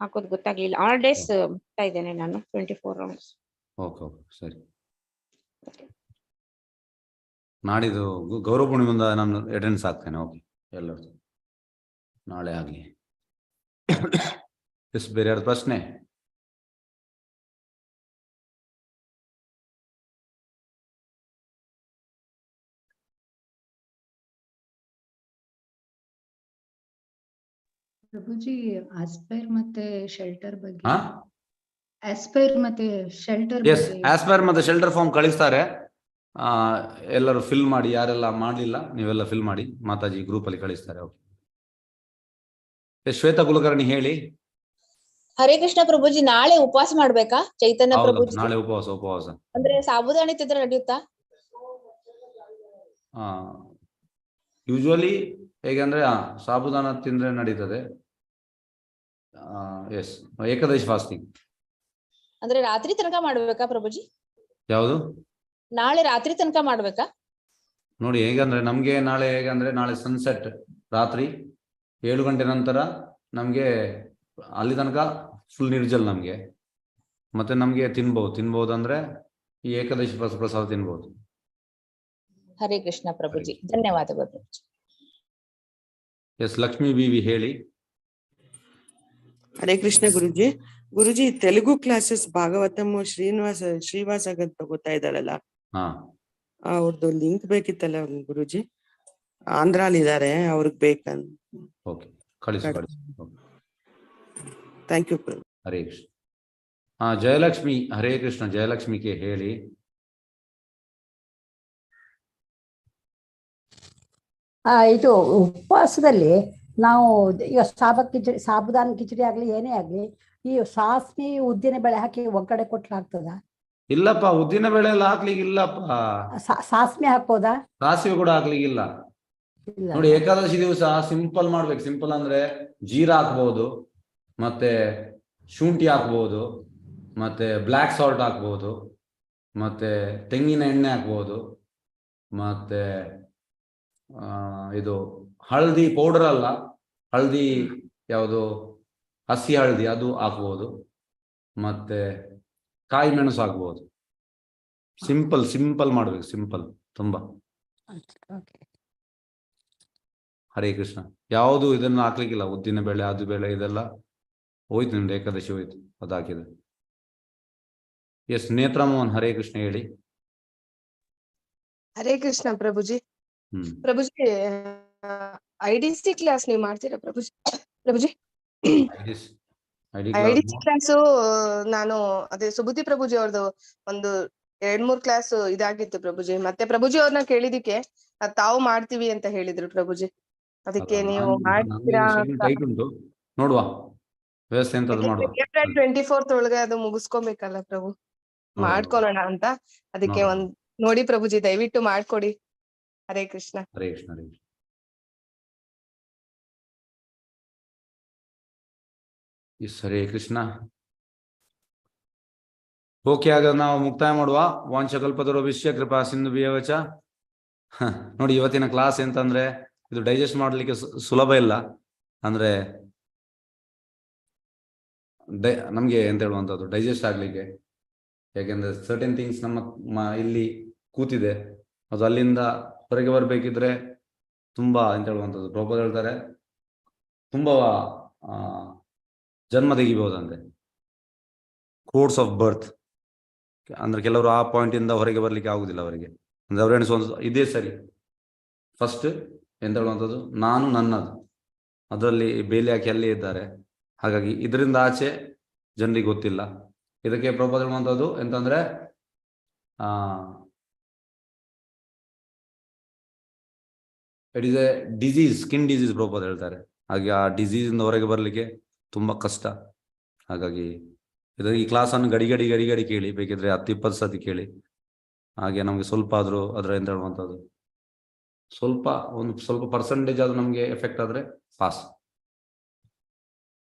ಹಾಕೋದು ಗೊತ್ತಾಗ್ಲಿಲ್ಲ. ಆಲ್ ಡೇಸ್ ಮಾಡ್ತಾ ಇದ್ದೇನೆ ನಾನು 24 hours. ಓಕೆ ಸರಿ. ನಾಡಿದ್ದು ಗೌರವ ಪೂರ್ಣಿಮೆಯಿಂದ ನಾನು ಅಟೆಂಡೆನ್ಸ್ ಆಗ್ತೇನೆ. ಓಕೆ ಎಲ್ಲರೂ ನಾಳೆ ಆಗಲಿ. ಎಸ್ ಬೇರೆ ಯಾರ್ದು ಪ್ರಶ್ನೆ? ಪ್ರಭುಜಿ ಆಸ್ಪೈರ್ ಮತ್ತೆ ಶೆಲ್ಟರ್ ಬಗ್ಗೆ, ಆಸ್ಪೈರ್ ಮತ್ತೆ ಶೆಲ್ಟರ್ ಎಸ್ ಆಸ್ಪೈರ್ ಮತ್ತೆ ಶೆಲ್ಟರ್ ಫಾರ್ಮ್ ಕಳಿಸ್ತಾರೆ. ಎಲ್ಲರೂ ಫಿಲ್ ಮಾಡಿ, ಯಾರೆಲ್ಲ ಮಾಡಲಿಲ್ಲ ನೀವೆಲ್ಲ ಫಿಲ್ ಮಾಡಿ, ಮಾತಾಜಿ ಗ್ರೂಪ್ ಅಲ್ಲಿ ಕಳಿಸ್ತಾರೆ. ಓಕೆ ಶ್ವೇತಾ ಕುಲಕರ್ಣಿ ಹೇಳಿ. ಹರೇ ಕೃಷ್ಣ ಪ್ರಭುಜಿ. ನಾಳೆ ಉಪವಾಸ ಮಾಡ್ಬೇಕಾ ಚೈತನ್ಯ ಪ್ರಭುಜಿ? ನಾಳೆ ಉಪವಾಸ ಅಂದ್ರೆ ಸಾಬುದಾಣಿ ತಿಂದ್ರೆ ನಡೆಯುತ್ತಾ? ಯೂಶುವಲಿ ಹೇಗಂದ್ರೆ ಸಾಬುದಾನ ತಿಂದ್ರೆ ನಡೀತದೆ. Yes Ekadashi fasting. ಅಂದ್ರೆ ರಾತ್ರಿ ತನಕ ಮಾಡ್ಬೇಕಾ ಪ್ರಭುಜಿ? ಯಾವುದು? ನಾಳೆ ರಾತ್ರಿ ತನಕ ಮಾಡ್ಬೇಕಾ? ನೋಡಿ ಹೇಗಂದ್ರೆ ನಮ್ಗೆ ನಾಳೆ ಹೇಗಂದ್ರೆ ನಾಳೆ ಸನ್ಸೆಟ್ ರಾತ್ರಿ 7 ಗಂಟೆ ನಂತರ ನಮ್ಗೆ ಅಲ್ಲಿ ತನಕ ಫುಲ್ ನಿರ್ಜಲ್ ನಮ್ಗೆ. ಮತ್ತೆ ನಮ್ಗೆ ತಿನ್ಬಹುದು ಅಂದ್ರೆ ಈ ಏಕಾದಶಿ ಪ್ರಸಾದ ತಿನ್ಬಹುದು. ಹರೇ ಕೃಷ್ಣ ಪ್ರಭುಜಿ, ಧನ್ಯವಾದಗಳು ಪ್ರಭುಜಿ. ಎಸ್ ಲಕ್ಷ್ಮೀ ಬೀವಿ ಹೇಳಿ. ಹರೇ ಕೃಷ್ಣ ಗುರುಜಿ. ಗುರುಜಿ ತೆಲುಗು ಕ್ಲಾಸಸ್ ಭಾಗವತಂ ಶ್ರೀವಾಸ ತಗೋತಾ ಇದ್ದಾರಲ್ಲ, ಅವ್ರದ್ದು ಲಿಂಕ್ ಬೇಕಿತ್ತಲ್ಲ ಗುರುಜಿ. ಆಂಧ್ರಾಲ್ ಇದಾರೆ, ಅವ್ರಿಗೆ ಬೇಕಂತ. ಓಕೆ ಕಳಿಸಿ. Thank you. ಹರೇ ಕೃಷ್ಣ. ಜಯಲಕ್ಷ್ಮಿ ಹರೇ ಕೃಷ್ಣ. ಜಯಲಕ್ಷ್ಮಿಗೆ ಹೇಳಿ. ಇದು ಉಪವಾಸದಲ್ಲಿ ನಾವು ಈಗ ಸಾಬುದಾನ ಕಿಚಡಿ ಆಗ್ಲಿ ಏನೇ ಆಗ್ಲಿ, ಈ ಸಾಸ್ಮಿ ಉದ್ದಿನ ಬೇಳೆ ಹಾಕಿ ಒಗ್ಗಡೆ ಕೊಟ್ರೆ ಆಗ್ತದ? ಇಲ್ಲಪ್ಪ, ಉದ್ದಿನ ಬೇಳೆ ಎಲ್ಲ ಹಾಕ್ಲಿಕ್ಕಿಲ್ಲಪ್ಪ. ಸಾಸ್ಮಿ ಹಾಕ್ಬೋದಾ? ಸಾಸಿವೆ ಕೂಡ ಹಾಕ್ಲಿಕ್ಕಿಲ್ಲ. ನೋಡಿ ಏಕಾದಶಿ ದಿವಸ ಸಿಂಪಲ್ ಮಾಡ್ಬೇಕು. ಸಿಂಪಲ್ ಅಂದ್ರೆ ಜೀರಾ ಹಾಕ್ಬಹುದು, ಮತ್ತೆ ಶುಂಠಿ ಹಾಕ್ಬಹುದು, ಮತ್ತೆ ಬ್ಲ್ಯಾಕ್ ಸಾಲ್ಟ್ ಹಾಕ್ಬಹುದು, ಮತ್ತೆ ತೆಂಗಿನ ಎಣ್ಣೆ ಹಾಕ್ಬಹುದು, ಮತ್ತೆ ಇದು ಹಳದಿ ಪೌಡರ್ ಅಲ್ಲ, ಹಳದಿ ಯಾವುದು ಹಸಿ ಹಳದಿ ಅದು ಹಾಕ್ಬಹುದು, ಮತ್ತೆ ಕಾಯಿ ಮೆಣಸು ಹಾಕ್ಬಹುದು. ಸಿಂಪಲ್ ಮಾಡ್ಬೇಕು, ಸಿಂಪಲ್ ತುಂಬಾ. ಹರೇ ಕೃಷ್ಣ. ಯಾವುದು ಇದನ್ನು ಹಾಕ್ಲಿಕ್ಕಿಲ್ಲ, ಉದ್ದಿನ ಬೇಳೆ ಅದು ಬೇಳೆ ಇದೆಲ್ಲ ಹೋಯ್ತು, ನಿಮ್ದು ಏಕಾದಶಿ ಹೋಯ್ತು ಅದು ಹಾಕಿದೆ. ಎಸ್ ನೇತ್ರಮೋಹನ್ ಹರೇ ಕೃಷ್ಣ ಹೇಳಿ. ಹರೇ ಕೃಷ್ಣ ಪ್ರಭುಜಿ. ಪ್ರಭುಜಿ ಐಡಿಸಿ ಕ್ಲಾಸ್ ನೀವು ಮಾಡ್ತೀರಾ ಪ್ರಭುಜಿ? ಪ್ರಭುಜಿ ಐಡಿಸಿ ಕ್ಲಾಸು ನಾನು ಅದೇ ಸುಬುದ್ಧಿ ಪ್ರಭುಜಿ ಅವ್ರದ್ದು ಒಂದು 2-3 ಕ್ಲಾಸ್ ಇದಾಗಿತ್ತು ಪ್ರಭುಜಿ. ಮತ್ತೆ ಪ್ರಭುಜಿ ಅವ್ರನ್ನ ಕೇಳಿದಿಕ್ಕೆ ತಾವು ಮಾಡ್ತೀವಿ ಅಂತ ಹೇಳಿದ್ರು ಪ್ರಭುಜಿ. ಅದಕ್ಕೆ ನೀವು ಮಾಡ್ತೀರಾ ನೋಡುವ ವ್ಯವಸ್ಥೆ ಅಂತ April 24th ಒಳಗೆ ಅದು ಮುಗಿಸ್ಕೊಬೇಕಲ್ಲ ಪ್ರಭು, ಮಾಡ್ಕೊಳ್ಳೋಣ ಅಂತ. ಅದಕ್ಕೆ ಒಂದ್ ನೋಡಿ ಪ್ರಭುಜಿ ದಯವಿಟ್ಟು ಮಾಡ್ಕೊಡಿ. ಹರೇ ಕೃಷ್ಣ. ಹರೇ ಕೃಷ್ಣ. ಹರೇ ಕೃಷ್ಣ. ಎಸ್ ಹರೇ ಕೃಷ್ಣ. ಓಕೆ, ಹಾಗಾದ್ರೆ ನಾವು ಮುಕ್ತಾಯ ಮಾಡುವ. ವಾಂಚಕಲ್ಪತರುಭ್ಯಶ್ಚ ಕೃಪಾ ಸಿಂಧುಭ್ಯೇವ ಚ. ನೋಡಿ, ಇವತ್ತಿನ ಕ್ಲಾಸ್ ಎಂತಂದ್ರೆ ಇದು ಡೈಜೆಸ್ಟ್ ಮಾಡ್ಲಿಕ್ಕೆ ಸುಲಭ ಇಲ್ಲ. ಅಂದ್ರೆ ನಮ್ಗೆ ಎಂತ ಹೇಳುವಂಥದ್ದು ಡೈಜೆಸ್ಟ್ ಆಗ್ಲಿಕ್ಕೆ. ಯಾಕೆಂದ್ರೆ ಸರ್ಟೆನ್ ಥಿಂಗ್ಸ್ ನಮ್ಮ ಇಲ್ಲಿ ಕೂತಿದೆ, ಅದು ಅಲ್ಲಿಂದ ಹೊರಗೆ ಬರ್ಬೇಕಿದ್ರೆ ತುಂಬಾ ಎಂತ ಹೇಳುವಂಥದ್ದು ಪ್ರಭು ಹೇಳ್ತಾರೆ, ತುಂಬಾ ಜನ್ಮ ತೆಗಿಬಹುದಂತೆ, ಕೋರ್ಸ್ ಆಫ್ ಬರ್ತ್. ಅಂದ್ರೆ ಕೆಲವರು ಆ ಪಾಯಿಂಟ್ ಇಂದ ಹೊರಗೆ ಬರ್ಲಿಕ್ಕೆ ಆಗುದಿಲ್ಲ ಅವರಿಗೆ. ಅಂದ್ರೆ ಅವ್ರು ಎಣಿಸುವಂಥದ್ದು ಇದೇ ಸರಿ, ಫಸ್ಟ್ ಎಂತ ಹೇಳುವಂಥದ್ದು ನಾನು ನನ್ನದು, ಅದರಲ್ಲಿ ಬೇಲಿ ಹಾಕಿ ಅಲ್ಲೇ ಇದ್ದಾರೆ. ಹಾಗಾಗಿ ಇದರಿಂದ ಆಚೆ ಜನರಿಗೆ ಗೊತ್ತಿಲ್ಲ. ಇದಕ್ಕೆ ಪ್ರಭು ಹೇಳುವಂಥದ್ದು ಎಂತಂದ್ರೆ it is a disease, skin disease Prabhu ಹೇಳ್ತಾರೆ. ಹಾಗೆ ಆ ಡಿಸೀಸ್ ಇಂದ ಹೊರಗೆ ಬರ್ಲಿಕ್ಕೆ ತುಂಬಾ ಕಷ್ಟ. ಹಾಗಾಗಿ ಈ ಕ್ಲಾಸನ್ನು ಗಡಿ ಗಡಿ ಗಡಿ ಗಡಿ ಕೇಳಿ, ಬೇಕಿದ್ರೆ 10-20 ಸತಿ ಕೇಳಿ. ಹಾಗೆ ನಮ್ಗೆ ಸ್ವಲ್ಪ ಆದ್ರೂ ಅದರ ಎಂತ ಹೇಳುವಂಥದ್ದು ಸ್ವಲ್ಪ ಪರ್ಸೆಂಟೇಜ್ ಆದ್ರೂ ನಮ್ಗೆ ಎಫೆಕ್ಟ್ ಆದ್ರೆ ಪಾಸ್.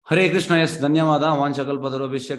ಹರೇ ಕೃಷ್ಣ. ಎಸ್, ಧನ್ಯವಾದ. ವಾಂಚಕಲ್ಪತರುಭ್ಯಶ್ಚ